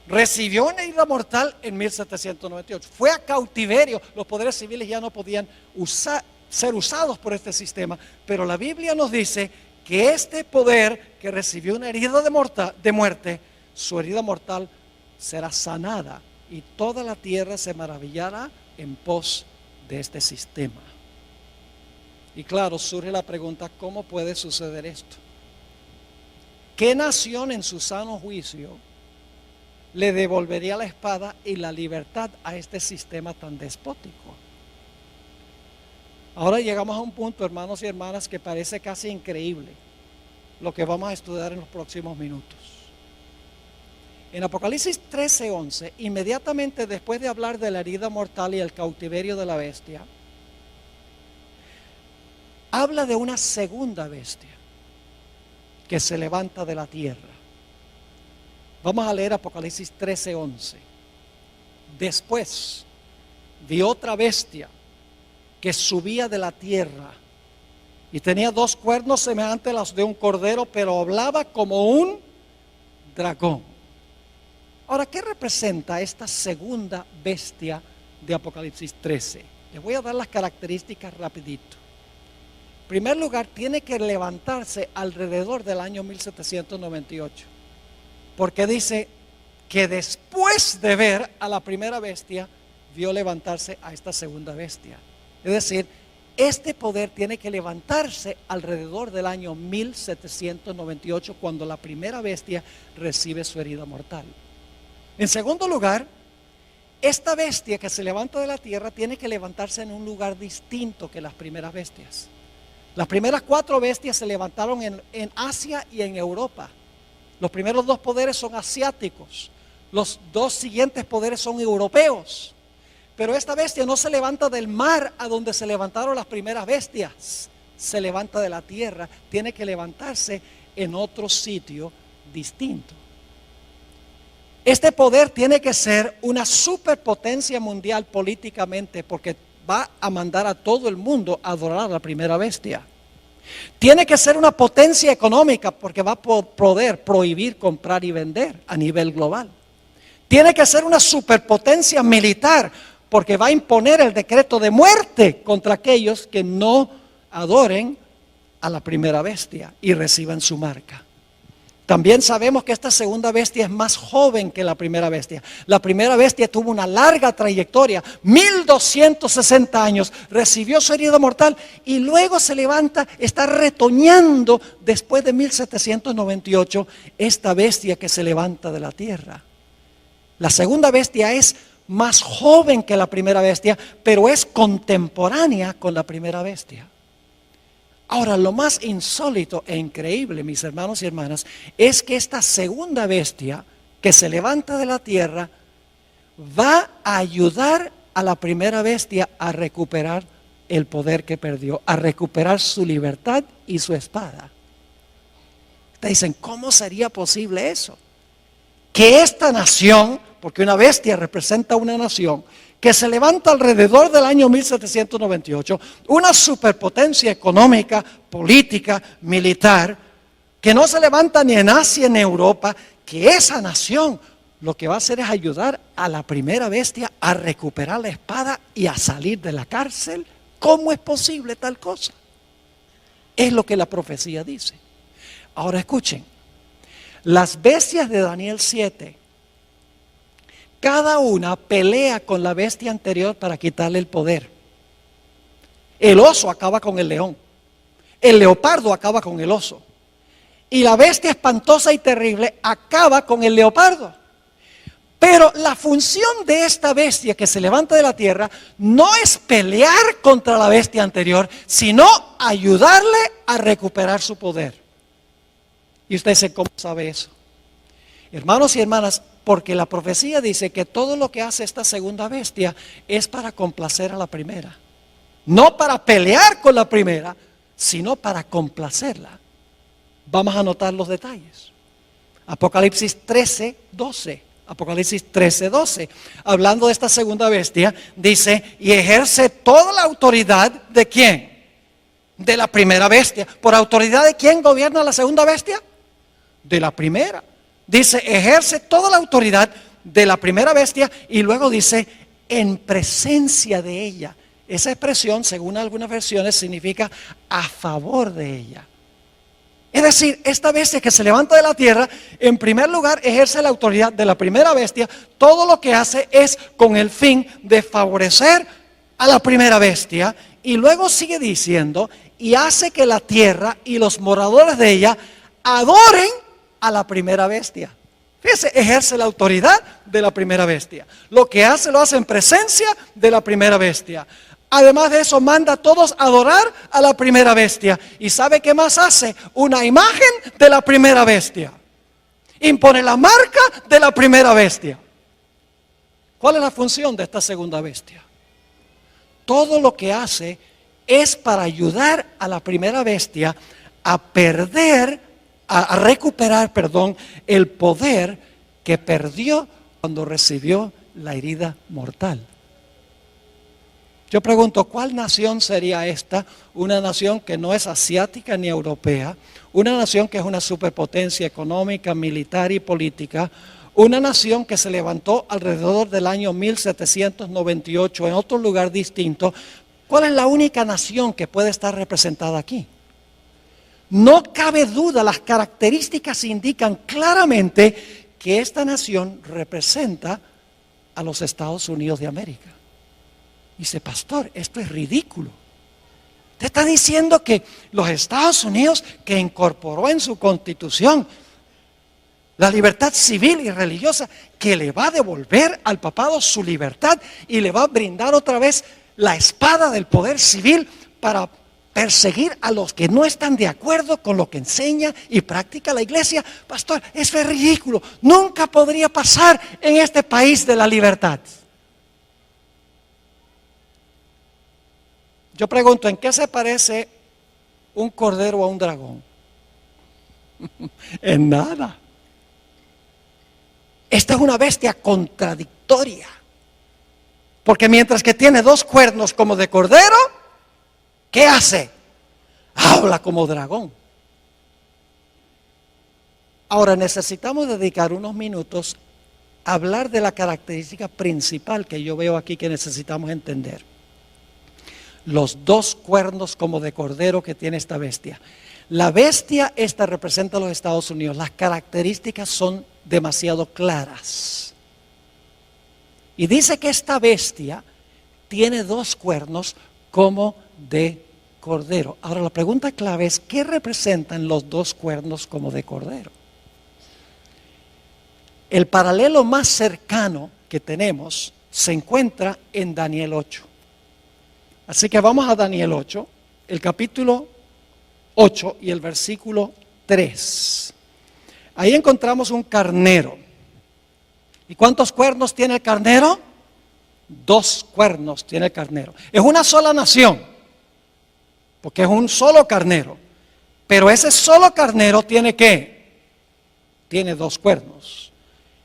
Recibió una herida mortal en 1798. Fue a cautiverio. Los poderes civiles ya no podían ser usados por este sistema. Pero la Biblia nos dice que este poder que recibió una herida de muerte, su herida mortal será sanada. Y toda la tierra se maravillará en pos de este sistema. Y claro, surge la pregunta, ¿cómo puede suceder esto? ¿Qué nación en su sano juicio le devolvería la espada y la libertad a este sistema tan despótico? Ahora llegamos a un punto, hermanos y hermanas, que parece casi increíble lo que vamos a estudiar en los próximos minutos. En Apocalipsis 13:11, inmediatamente después de hablar de la herida mortal y el cautiverio de la bestia, habla de una segunda bestia que se levanta de la tierra. Vamos a leer Apocalipsis 13:11. Después vi otra bestia que subía de la tierra Y tenía 2 cuernos semejantes a los de un cordero, pero hablaba como un dragón. Ahora, ¿qué representa esta segunda bestia de Apocalipsis 13? Les voy a dar las características rapidito. En primer lugar, tiene que levantarse alrededor del año 1798. Porque dice que después de ver a la primera bestia, vio levantarse a esta segunda bestia. Es decir, este poder tiene que levantarse alrededor del año 1798, cuando la primera bestia recibe su herida mortal. En segundo lugar, esta bestia que se levanta de la tierra tiene que levantarse en un lugar distinto que las primeras bestias. Las primeras 4 bestias se levantaron en Asia y en Europa. Los primeros 2 poderes son asiáticos. Los 2 siguientes poderes son europeos. Pero esta bestia no se levanta del mar a donde se levantaron las primeras bestias. Se levanta de la tierra. Tiene que levantarse en otro sitio distinto. Este poder tiene que ser una superpotencia mundial políticamente, porque va a mandar a todo el mundo a adorar a la primera bestia. Tiene que ser una potencia económica, porque va a poder prohibir comprar y vender a nivel global. Tiene que ser una superpotencia militar, porque va a imponer el decreto de muerte contra aquellos que no adoren a la primera bestia y reciban su marca. También sabemos que esta segunda bestia es más joven que la primera bestia. La primera bestia tuvo una larga trayectoria, 1260 años, recibió su herida mortal y luego se levanta, está retoñando después de 1798, esta bestia que se levanta de la tierra. La segunda bestia es más joven que la primera bestia, pero es contemporánea con la primera bestia. Ahora, lo más insólito e increíble, mis hermanos y hermanas, es que esta segunda bestia que se levanta de la tierra va a ayudar a la primera bestia a recuperar el poder que perdió, a recuperar su libertad y su espada. Ustedes dicen, ¿cómo sería posible eso? Que esta nación, porque una bestia representa una nación, que se levanta alrededor del año 1798, una superpotencia económica, política, militar, que no se levanta ni en Asia ni en Europa, que esa nación lo que va a hacer es ayudar a la primera bestia a recuperar la espada y a salir de la cárcel. ¿Cómo es posible tal cosa? Es lo que la profecía dice. Ahora escuchen, las bestias de Daniel 7, cada una pelea con la bestia anterior para quitarle el poder. El oso acaba con el león. El leopardo acaba con el oso. Y la bestia espantosa y terrible acaba con el leopardo. Pero la función de esta bestia que se levanta de la tierra no es pelear contra la bestia anterior, sino ayudarle a recuperar su poder. Y usted dice, ¿cómo sabe eso? Hermanos y hermanas, porque la profecía dice que todo lo que hace esta segunda bestia es para complacer a la primera. No para pelear con la primera, sino para complacerla. Vamos a notar los detalles. Apocalipsis 13, 12. Apocalipsis 13, 12. Hablando de esta segunda bestia, dice, y ejerce toda la autoridad ¿de quién? De la primera bestia. ¿Por autoridad de quién gobierna la segunda bestia? De la primera. Dice, ejerce toda la autoridad de la primera bestia y luego dice, en presencia de ella. Esa expresión, según algunas versiones, significa a favor de ella. Es decir, esta bestia que se levanta de la tierra, en primer lugar, ejerce la autoridad de la primera bestia. Todo lo que hace es con el fin de favorecer a la primera bestia. Y luego sigue diciendo, y hace que la tierra y los moradores de ella adoren a la primera bestia. Fíjese, ejerce la autoridad de la primera bestia. Lo que hace, lo hace en presencia de la primera bestia. Además de eso, manda a todos a adorar a la primera bestia. ¿Y sabe qué más hace? Una imagen de la primera bestia. Impone la marca de la primera bestia. ¿Cuál es la función de esta segunda bestia? Todo lo que hace es para ayudar a la primera bestia a recuperar el poder que perdió cuando recibió la herida mortal. Yo pregunto, ¿cuál nación sería esta? Una nación que no es asiática ni europea, una nación que es una superpotencia económica, militar y política, una nación que se levantó alrededor del año 1798 en otro lugar distinto. ¿Cuál es la única nación que puede estar representada aquí? No cabe duda, las características indican claramente que esta nación representa a los Estados Unidos de América. Dice, pastor, esto es ridículo. Usted está diciendo que los Estados Unidos, que incorporó en su constitución la libertad civil y religiosa, que le va a devolver al papado su libertad y le va a brindar otra vez la espada del poder civil para perseguir a los que no están de acuerdo con lo que enseña y practica la iglesia. Pastor, eso es ridículo. Nunca podría pasar en este país de la libertad. Yo pregunto, ¿en qué se parece un cordero a un dragón? En nada. Esta es una bestia contradictoria. Porque mientras que tiene dos cuernos como de cordero, ¿qué hace? Habla como dragón. Ahora necesitamos dedicar unos minutos a hablar de la característica principal que yo veo aquí que necesitamos entender. Los dos cuernos como de cordero que tiene esta bestia. La bestia esta representa a los Estados Unidos. Las características son demasiado claras. Y dice que esta bestia tiene dos cuernos como de cordero. Ahora la pregunta clave es, ¿qué representan los dos cuernos como de cordero? El paralelo más cercano que tenemos se encuentra en Daniel 8. Así que vamos a Daniel 8, el capítulo 8 y el versículo 3. Ahí encontramos un carnero. ¿Y cuántos cuernos tiene el carnero? Dos cuernos tiene el carnero. Es una sola nación, porque es un solo carnero. Pero ese solo carnero tiene ¿qué? Tiene dos cuernos.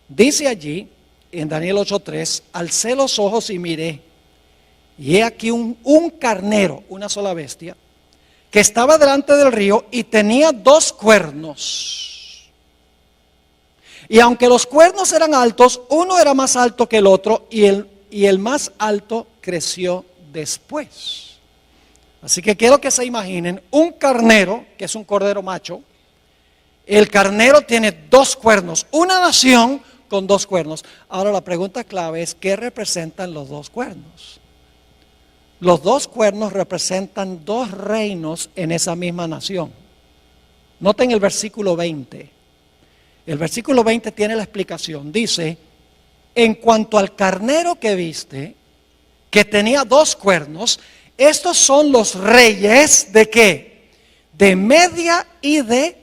Dice allí, en Daniel 8:3, alcé los ojos y miré. Y he aquí un carnero, una sola bestia, que estaba delante del río y tenía dos cuernos. Y aunque los cuernos eran altos, uno era más alto que el otro y el más alto creció después. Así que quiero que se imaginen un carnero, que es un cordero macho. El carnero tiene dos cuernos, una nación con dos cuernos. Ahora la pregunta clave es, ¿qué representan los dos cuernos? Los dos cuernos representan dos reinos en esa misma nación. Noten el versículo 20. El versículo 20 tiene la explicación. Dice, en cuanto al carnero que viste, que tenía dos cuernos, estos son los reyes ¿de qué? De Media y de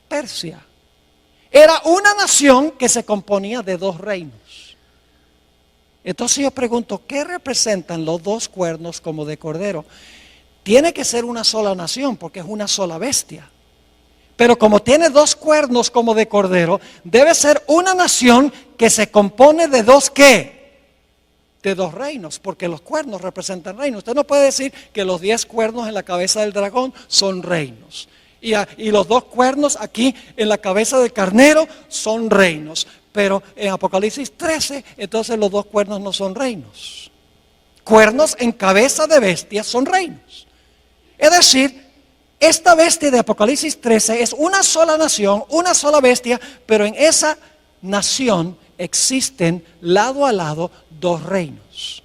Persia. Era una nación que se componía de dos reinos. Entonces yo pregunto, ¿qué representan los dos cuernos como de cordero? Tiene que ser una sola nación porque es una sola bestia. Pero como tiene dos cuernos como de cordero, debe ser una nación que se compone de dos ¿qué? De dos reinos, porque los cuernos representan reinos. Usted no puede decir que los 10 cuernos en la cabeza del dragón son reinos. Y los dos cuernos aquí en la cabeza del carnero son reinos. Pero en Apocalipsis 13, entonces los dos cuernos no son reinos. Cuernos en cabeza de bestia son reinos. Es decir, esta bestia de Apocalipsis 13 es una sola nación, una sola bestia, pero en esa nación existen lado a lado dos reinos.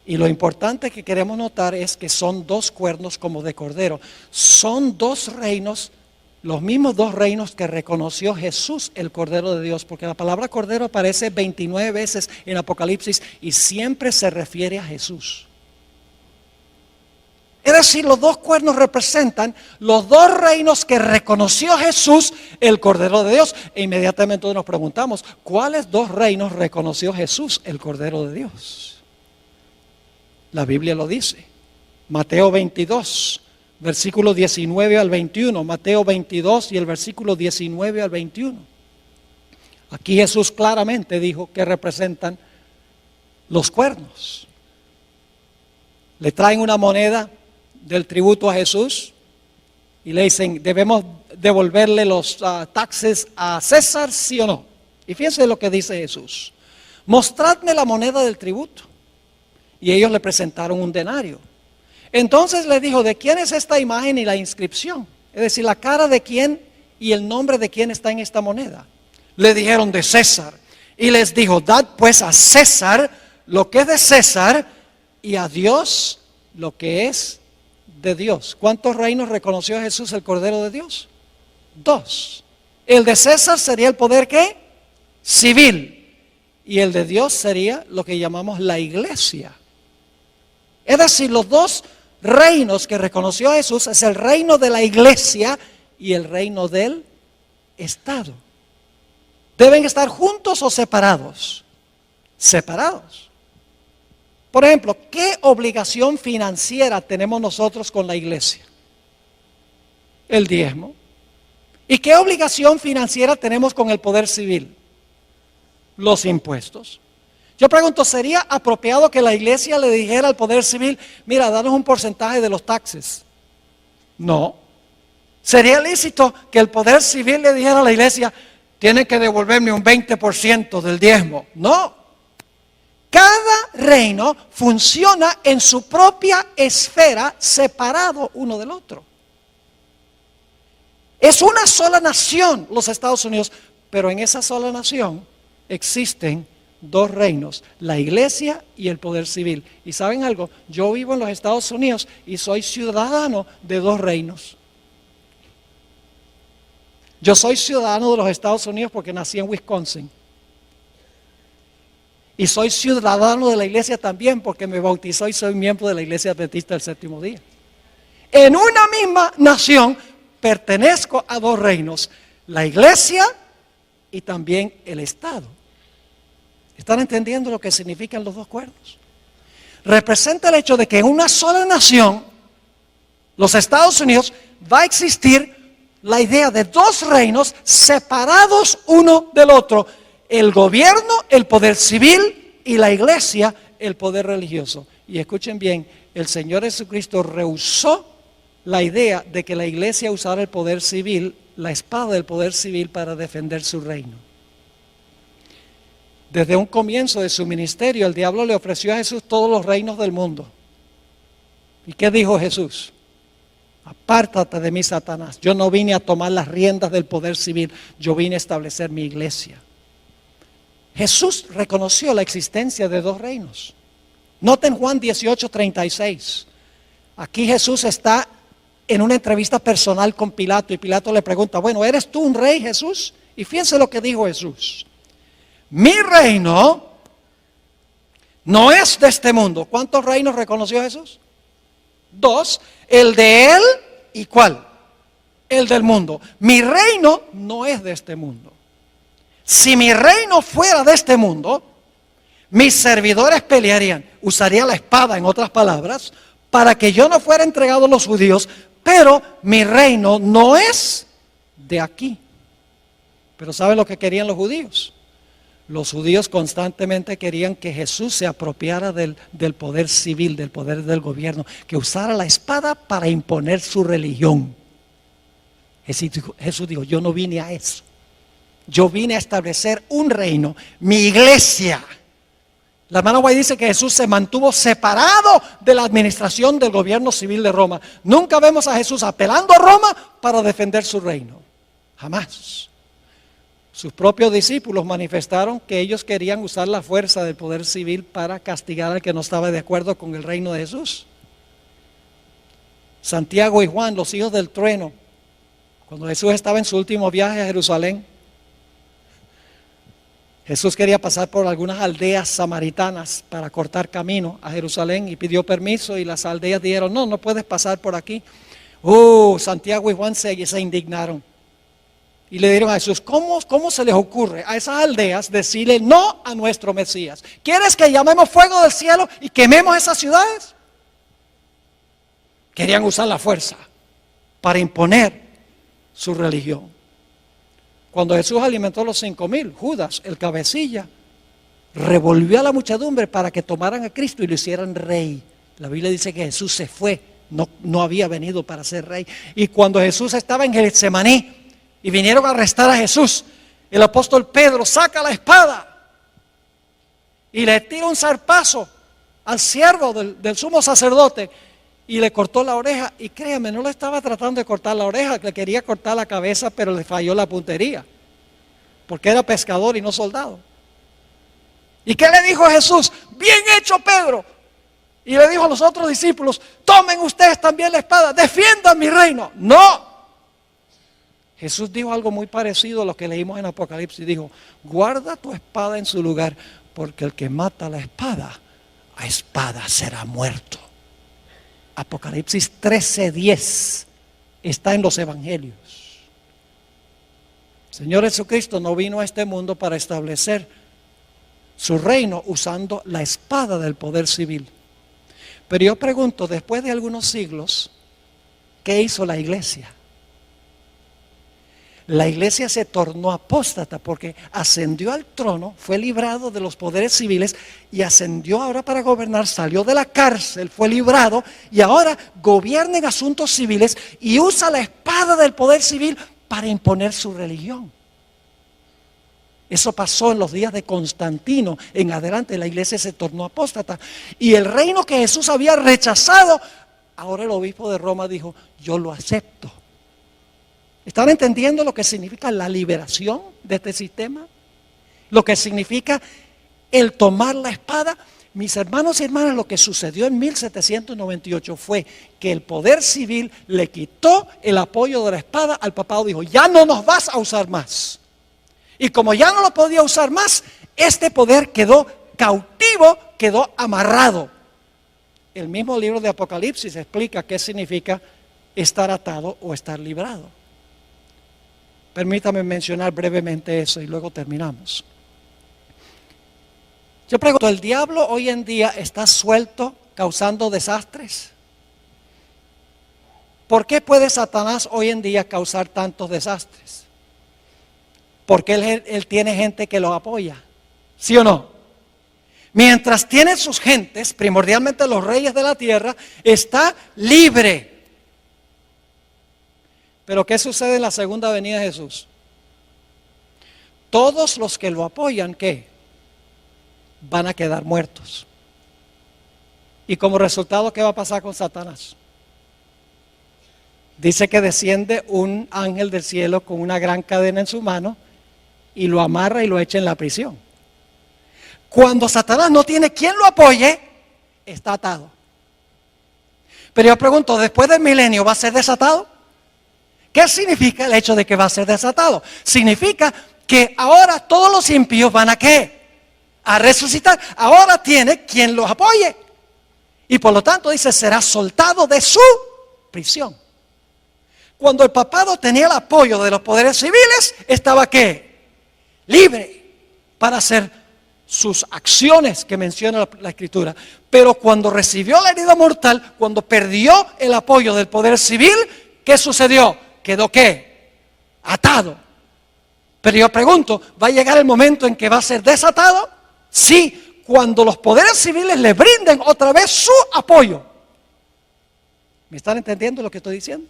Y lo importante que queremos notar es que son dos cuernos como de cordero. Son dos reinos, los mismos dos reinos que reconoció Jesús, el Cordero de Dios, porque la palabra cordero aparece 29 veces en Apocalipsis y siempre se refiere a Jesús. Es decir, los dos cuernos representan los dos reinos que reconoció Jesús, el Cordero de Dios. E inmediatamente nos preguntamos, ¿cuáles dos reinos reconoció Jesús, el Cordero de Dios? La Biblia lo dice. Mateo 22, versículo 19 al 21. Mateo 22 y el versículo 19 al 21. Aquí Jesús claramente dijo que representan los cuernos. le traen una moneda del tributo a Jesús y le dicen, ¿debemos devolverle los taxes a César, sí o no? Y fíjense lo que dice Jesús: mostradme la moneda del tributo. Y ellos le presentaron un denario. Entonces le dijo, ¿de quién es esta imagen y la inscripción? Es decir, la cara de quién y el nombre de quién está en esta moneda. Le dijeron, de César. Y les dijo, dad pues a César lo que es de César y a Dios lo que es de Dios. ¿Cuántos reinos reconoció Jesús el Cordero de Dios? 2. El de César sería el poder, ¿qué? Civil. Y el de Dios sería lo que llamamos la iglesia. Es decir, los 2 reinos que reconoció Jesús es el reino de la iglesia y el reino del Estado. ¿Deben estar juntos o separados? Separados. Por ejemplo, ¿qué obligación financiera tenemos nosotros con la iglesia? El diezmo. ¿Y qué obligación financiera tenemos con el poder civil? Los impuestos. Yo pregunto, ¿sería apropiado que la iglesia le dijera al poder civil, mira, danos un porcentaje de los taxes? No. ¿Sería lícito que el poder civil le dijera a la iglesia, tienen que devolverme un 20% del diezmo? No. Cada reino funciona en su propia esfera, separado uno del otro. Es una sola nación, los Estados Unidos, pero en esa sola nación existen 2 reinos, la iglesia y el poder civil. ¿Y saben algo? Yo vivo en los Estados Unidos y soy ciudadano de 2 reinos. Yo soy ciudadano de los Estados Unidos porque nací en Wisconsin. Y soy ciudadano de la iglesia también porque me bautizó y soy miembro de la Iglesia Adventista del Séptimo Día. En una misma nación pertenezco a 2 reinos, la iglesia y también el Estado. ¿Están entendiendo lo que significan los 2 cuernos? Representa el hecho de que en una sola nación, los Estados Unidos, va a existir la idea de 2 reinos separados uno del otro. El gobierno, el poder civil, y la iglesia, el poder religioso. Y escuchen bien, el Señor Jesucristo rehusó la idea de que la iglesia usara el poder civil, la espada del poder civil, para defender su reino. Desde un comienzo de su ministerio, el diablo le ofreció a Jesús todos los reinos del mundo. ¿Y qué dijo Jesús? Apártate de mí, Satanás. Yo no vine a tomar las riendas del poder civil, yo vine a establecer mi iglesia. Jesús reconoció la existencia de 2 reinos. Noten Juan 18:36. Aquí Jesús está en una entrevista personal con Pilato y Pilato le pregunta, bueno, ¿eres tú un rey, Jesús? Y fíjense lo que dijo Jesús. Mi reino no es de este mundo. ¿Cuántos reinos reconoció Jesús? 2. El de él y ¿cuál? El del mundo. Mi reino no es de este mundo. Si mi reino fuera de este mundo, mis servidores pelearían, usaría la espada, en otras palabras, para que yo no fuera entregado a los judíos, pero mi reino no es de aquí. Pero ¿saben lo que querían los judíos? Los judíos constantemente querían que Jesús se apropiara del poder civil, del poder del gobierno, que usara la espada para imponer su religión. Jesús dijo, yo no vine a eso. Yo vine a establecer un reino, mi iglesia. La hermana White dice que Jesús se mantuvo separado de la administración del gobierno civil de Roma. Nunca vemos a Jesús apelando a Roma para defender su reino. Jamás. Sus propios discípulos manifestaron que ellos querían usar la fuerza del poder civil para castigar al que no estaba de acuerdo con el reino de Jesús. Santiago y Juan, los hijos del trueno, cuando Jesús estaba en su último viaje a Jerusalén, Jesús quería pasar por algunas aldeas samaritanas para cortar camino a Jerusalén y pidió permiso y las aldeas dijeron, no puedes pasar por aquí. Santiago y Juan se indignaron. Y le dijeron a Jesús, ¿cómo se les ocurre a esas aldeas decirle no a nuestro Mesías? ¿Quieres que llamemos fuego del cielo y quememos esas ciudades? Querían usar la fuerza para imponer su religión. Cuando Jesús alimentó a los 5,000, Judas, el cabecilla, revolvió a la muchedumbre para que tomaran a Cristo y lo hicieran rey. La Biblia dice que Jesús se fue, no había venido para ser rey. Y cuando Jesús estaba en Getsemaní y vinieron a arrestar a Jesús, el apóstol Pedro saca la espada y le tira un zarpazo al siervo del sumo sacerdote y le cortó la oreja. Y créame, no le estaba tratando de cortar la oreja, le quería cortar la cabeza, pero le falló la puntería, porque era pescador y no soldado. ¿Y qué le dijo Jesús? Bien hecho, Pedro. Y le dijo a los otros discípulos, tomen ustedes también la espada, defiendan mi reino. No. Jesús dijo algo muy parecido a lo que leímos en Apocalipsis. Dijo, guarda tu espada en su lugar, porque el que mata la espada, a espada será muerto. Apocalipsis 13:10 está en los evangelios. El Señor Jesucristo no vino a este mundo para establecer su reino usando la espada del poder civil. Pero yo pregunto, después de algunos siglos, ¿qué hizo la iglesia? La iglesia se tornó apóstata porque ascendió al trono, fue librado de los poderes civiles y ascendió ahora para gobernar, salió de la cárcel, fue librado y ahora gobierna en asuntos civiles y usa la espada del poder civil para imponer su religión. Eso pasó en los días de Constantino. En adelante la iglesia se tornó apóstata. Y el reino que Jesús había rechazado, ahora el obispo de Roma dijo, yo lo acepto. ¿Están entendiendo lo que significa la liberación de este sistema? Lo que significa el tomar la espada. Mis hermanos y hermanas, lo que sucedió en 1798 fue que el poder civil le quitó el apoyo de la espada al papado. Dijo, ya no nos vas a usar más. Y como ya no lo podía usar más, este poder quedó cautivo, quedó amarrado. El mismo libro de Apocalipsis explica qué significa estar atado o estar librado. Permítame mencionar brevemente eso y luego terminamos. Yo pregunto, ¿el diablo hoy en día está suelto causando desastres? ¿Por qué puede Satanás hoy en día causar tantos desastres? Porque él tiene gente que lo apoya, ¿sí o no? Mientras tiene sus gentes, primordialmente los reyes de la tierra, está libre. Pero ¿qué sucede en la segunda venida de Jesús? Todos los que lo apoyan, ¿qué? Van a quedar muertos. Y como resultado, ¿qué va a pasar con Satanás? Dice que desciende un ángel del cielo con una gran cadena en su mano y lo amarra y lo echa en la prisión. Cuando Satanás no tiene quien lo apoye, está atado. Pero yo pregunto, ¿después del milenio va a ser desatado? ¿Qué significa el hecho de que va a ser desatado? Significa que ahora todos los impíos van a ¿qué? A resucitar. Ahora tiene quien los apoye. Y por lo tanto dice, será soltado de su prisión. Cuando el papado tenía el apoyo de los poderes civiles, estaba ¿qué? Libre para hacer sus acciones que menciona la Escritura. Pero cuando recibió la herida mortal, cuando perdió el apoyo del poder civil, ¿qué sucedió? Quedó ¿qué? Atado. Pero yo pregunto, ¿va a llegar el momento en que va a ser desatado? Sí, cuando los poderes civiles le brinden otra vez su apoyo. ¿Me están entendiendo lo que estoy diciendo?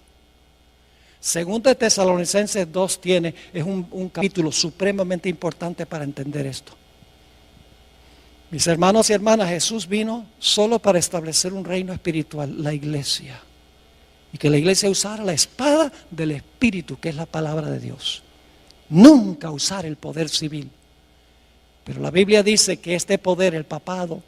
Segundo de Tesalonicenses 2 es un capítulo supremamente importante para entender esto. Mis hermanos y hermanas, Jesús vino solo para establecer un reino espiritual, la iglesia. Y que la iglesia usara la espada del Espíritu, que es la palabra de Dios. Nunca usar el poder civil. Pero la Biblia dice que este poder, el papado,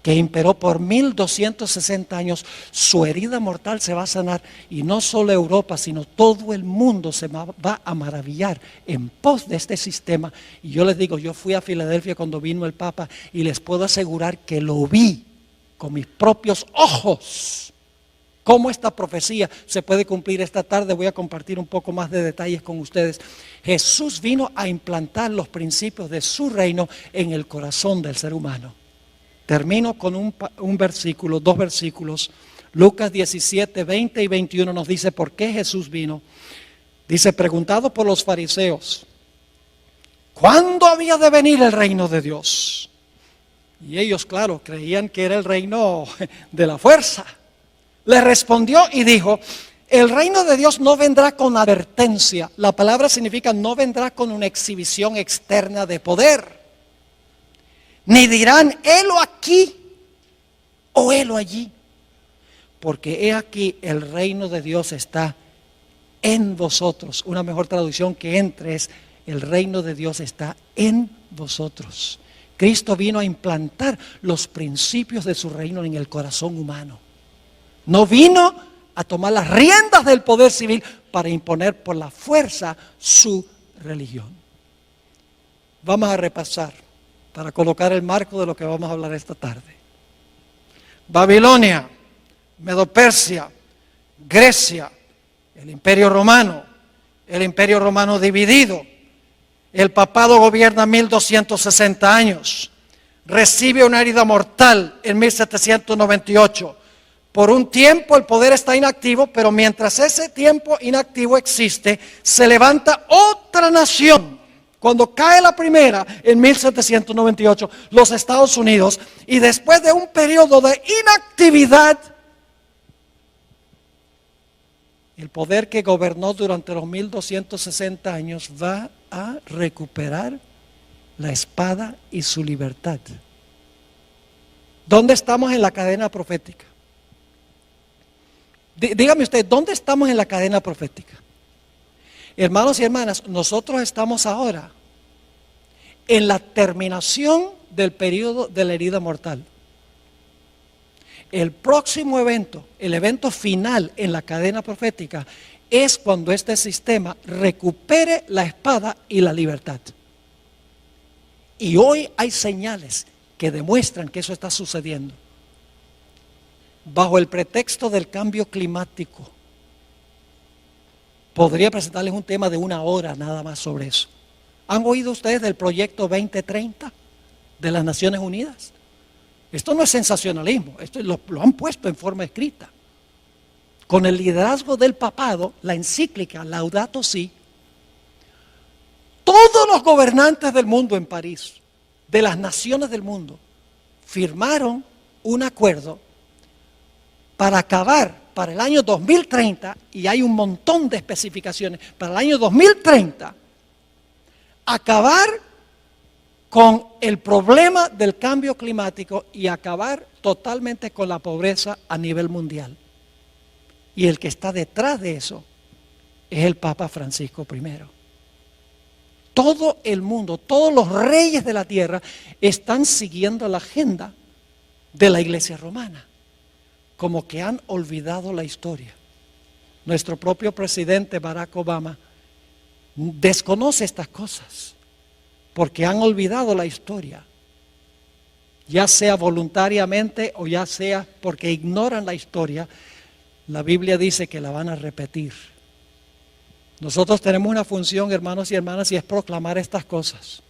que imperó por 1260 años, su herida mortal se va a sanar. Y no solo Europa, sino todo el mundo se va a maravillar en pos de este sistema. Y yo les digo, yo fui a Filadelfia cuando vino el Papa y les puedo asegurar que lo vi con mis propios ojos. ¿Cómo esta profecía se puede cumplir esta tarde? Voy a compartir un poco más de detalles con ustedes. Jesús vino a implantar los principios de su reino en el corazón del ser humano. Termino con un versículo, dos versículos. Lucas 17, 20 y 21 nos dice por qué Jesús vino. Dice, preguntado por los fariseos, ¿cuándo había de venir el reino de Dios? Y ellos, claro, creían que era el reino de la fuerza. Le respondió y dijo: el reino de Dios no vendrá con advertencia. La palabra significa no vendrá con una exhibición externa de poder. Ni dirán, helo aquí o helo allí. Porque he aquí, el reino de Dios está en vosotros. Una mejor traducción que entre es: el reino de Dios está en vosotros. Cristo vino a implantar los principios de su reino en el corazón humano. No vino a tomar las riendas del poder civil para imponer por la fuerza su religión. Vamos a repasar para colocar el marco de lo que vamos a hablar esta tarde. Babilonia, Medo-Persia, Grecia, el Imperio Romano dividido. El papado gobierna 1260 años. Recibe una herida mortal en 1798. Por un tiempo el poder está inactivo, pero mientras ese tiempo inactivo existe, se levanta otra nación. Cuando cae la primera en 1798, los Estados Unidos, y después de un periodo de inactividad, el poder que gobernó durante los 1260 años va a recuperar la espada y su libertad. ¿Dónde estamos en la cadena profética? Dígame usted, ¿dónde estamos en la cadena profética? Hermanos y hermanas, nosotros estamos ahora en la terminación del periodo de la herida mortal. El próximo evento, el evento final en la cadena profética, es cuando este sistema recupere la espada y la libertad. Y hoy hay señales que demuestran que eso está sucediendo. Bajo el pretexto del cambio climático, podría presentarles un tema de 1 hora nada más sobre eso. ¿Han oído ustedes del proyecto 2030 de las Naciones Unidas? Esto no es sensacionalismo, esto lo han puesto en forma escrita. Con el liderazgo del papado, la encíclica Laudato Si, todos los gobernantes del mundo en París, de las naciones del mundo, firmaron un acuerdo para acabar para el año 2030, y hay un montón de especificaciones, para el año 2030, acabar con el problema del cambio climático y acabar totalmente con la pobreza a nivel mundial. Y el que está detrás de eso es el Papa Francisco I. Todo el mundo, todos los reyes de la tierra están siguiendo la agenda de la Iglesia romana, como que han olvidado la historia. Nuestro propio presidente Barack Obama desconoce estas cosas, porque han olvidado la historia, ya sea voluntariamente o ya sea porque ignoran la historia. La Biblia dice que la van a repetir. Nosotros tenemos una función, hermanos y hermanas, y es proclamar estas cosas.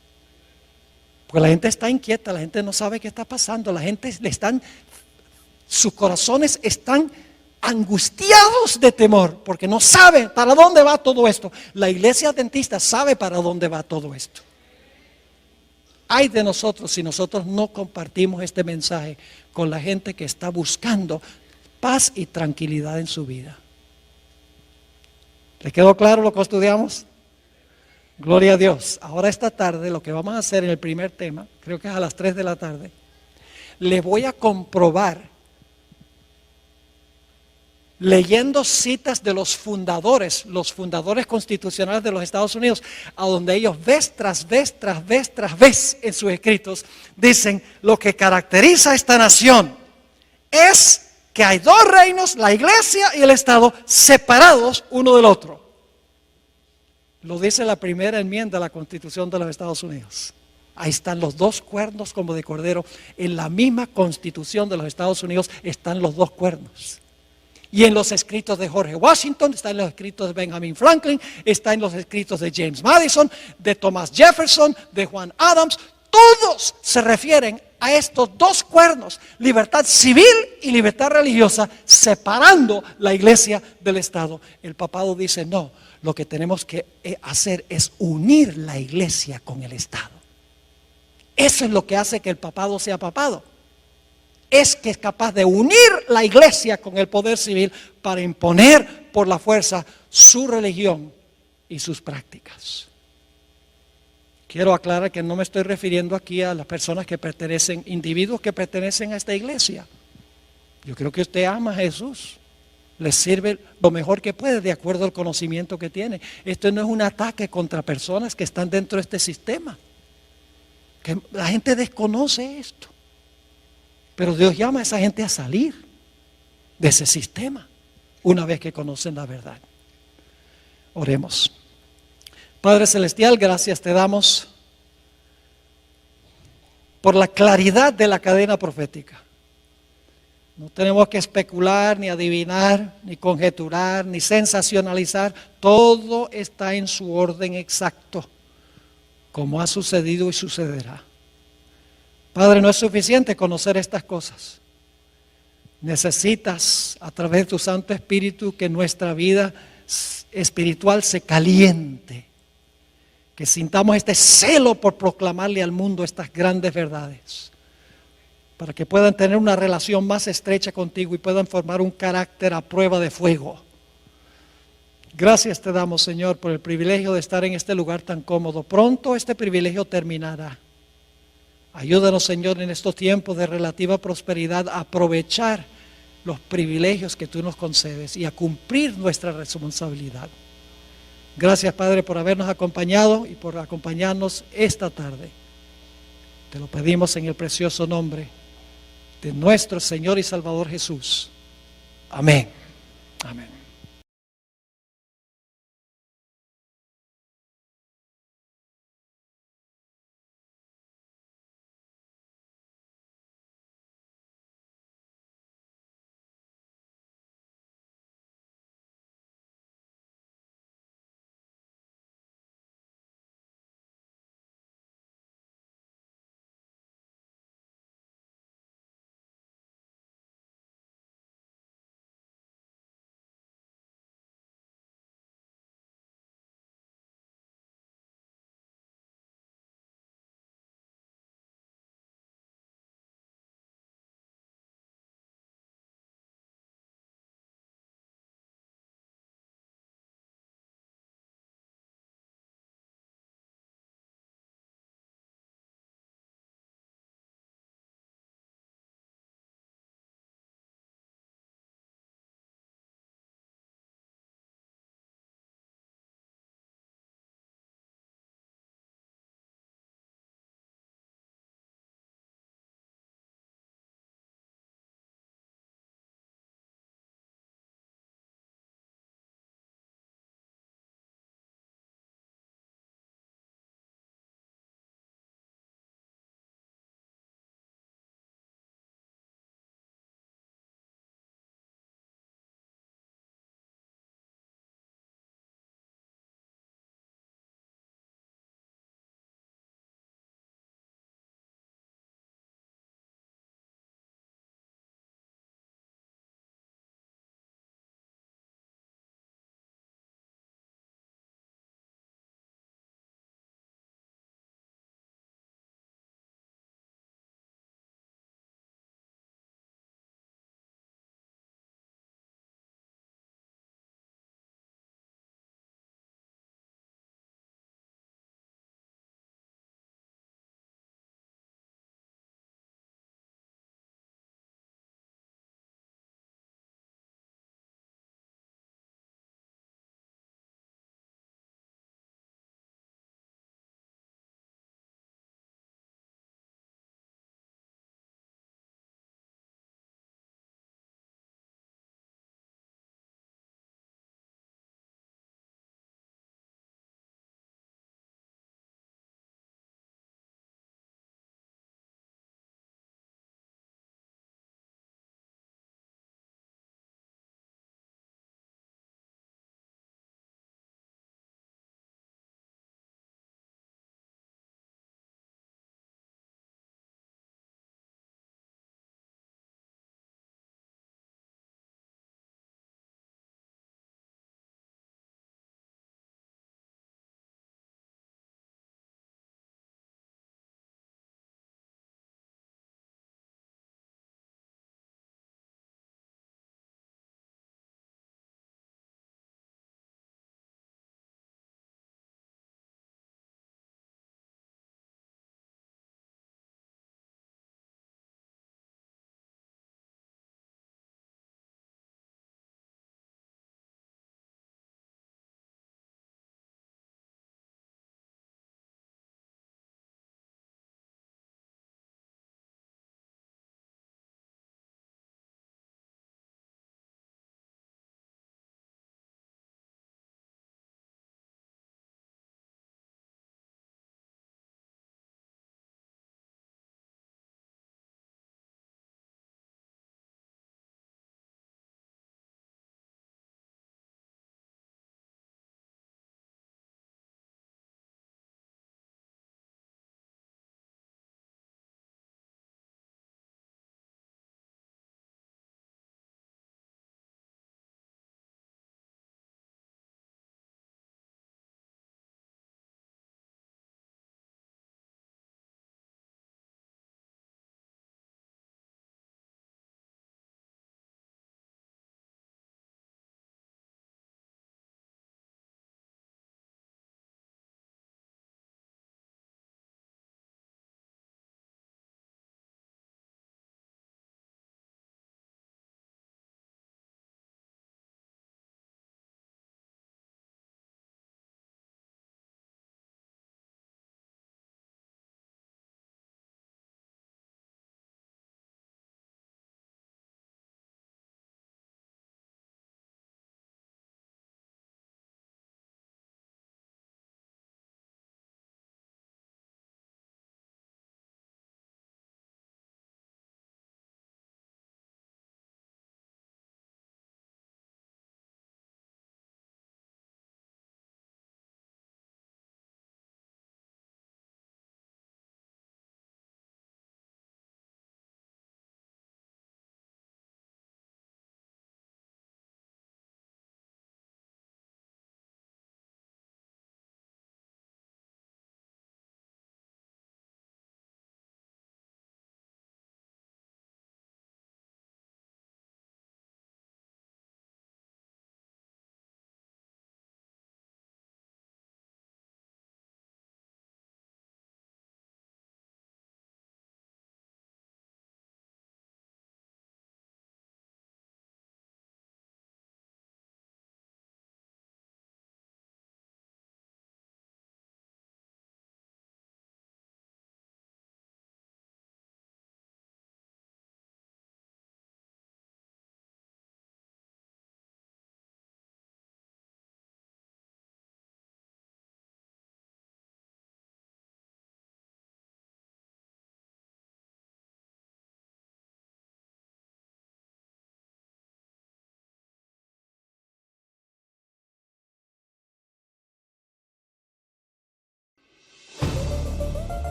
Porque la gente está inquieta, la gente no sabe qué está pasando, la gente sus corazones están angustiados de temor, porque no saben para dónde va todo esto. La iglesia adventista sabe para dónde va todo esto. Ay de nosotros si nosotros no compartimos este mensaje con la gente que está buscando paz y tranquilidad en su vida. ¿Le quedó claro lo que estudiamos? Gloria a Dios. Ahora esta tarde lo que vamos a hacer en el primer tema, creo que es a las 3 de la tarde, le voy a comprobar, leyendo citas de los fundadores constitucionales de los Estados Unidos, a donde ellos vez tras vez en sus escritos dicen: lo que caracteriza a esta nación es que hay dos reinos, la iglesia y el Estado, separados uno del otro. Lo dice la primera enmienda a la Constitución de los Estados Unidos. Ahí están los dos cuernos como de cordero. En la misma Constitución de los Estados Unidos están los dos cuernos. Y en los escritos de George Washington, está en los escritos de Benjamin Franklin, está en los escritos de James Madison, de Thomas Jefferson, de Juan Adams. Todos se refieren a estos dos cuernos, libertad civil y libertad religiosa, separando la iglesia del Estado. El papado dice: no, lo que tenemos que hacer es unir la iglesia con el Estado. Eso es lo que hace que el papado sea papado. Es que es capaz de unir la iglesia con el poder civil para imponer por la fuerza su religión y sus prácticas. Quiero aclarar que no me estoy refiriendo aquí a las personas que pertenecen, individuos que pertenecen a esta iglesia. Yo creo que usted ama a Jesús, le sirve lo mejor que puede de acuerdo al conocimiento que tiene. Esto no es un ataque contra personas que están dentro de este sistema. Que la gente desconoce esto. Pero Dios llama a esa gente a salir de ese sistema una vez que conocen la verdad. Oremos. Padre Celestial, gracias te damos por la claridad de la cadena profética. No tenemos que especular, ni adivinar, ni conjeturar, ni sensacionalizar. Todo está en su orden exacto, como ha sucedido y sucederá. Padre, no es suficiente conocer estas cosas. Necesitas, a través de tu Santo Espíritu, que nuestra vida espiritual se caliente. Que sintamos este celo por proclamarle al mundo estas grandes verdades. Para que puedan tener una relación más estrecha contigo y puedan formar un carácter a prueba de fuego. Gracias te damos, Señor, por el privilegio de estar en este lugar tan cómodo. Pronto este privilegio terminará. Ayúdanos, Señor, en estos tiempos de relativa prosperidad a aprovechar los privilegios que tú nos concedes y a cumplir nuestra responsabilidad. Gracias, Padre, por habernos acompañado y por acompañarnos esta tarde. Te lo pedimos en el precioso nombre de nuestro Señor y Salvador Jesús. Amén. Amén.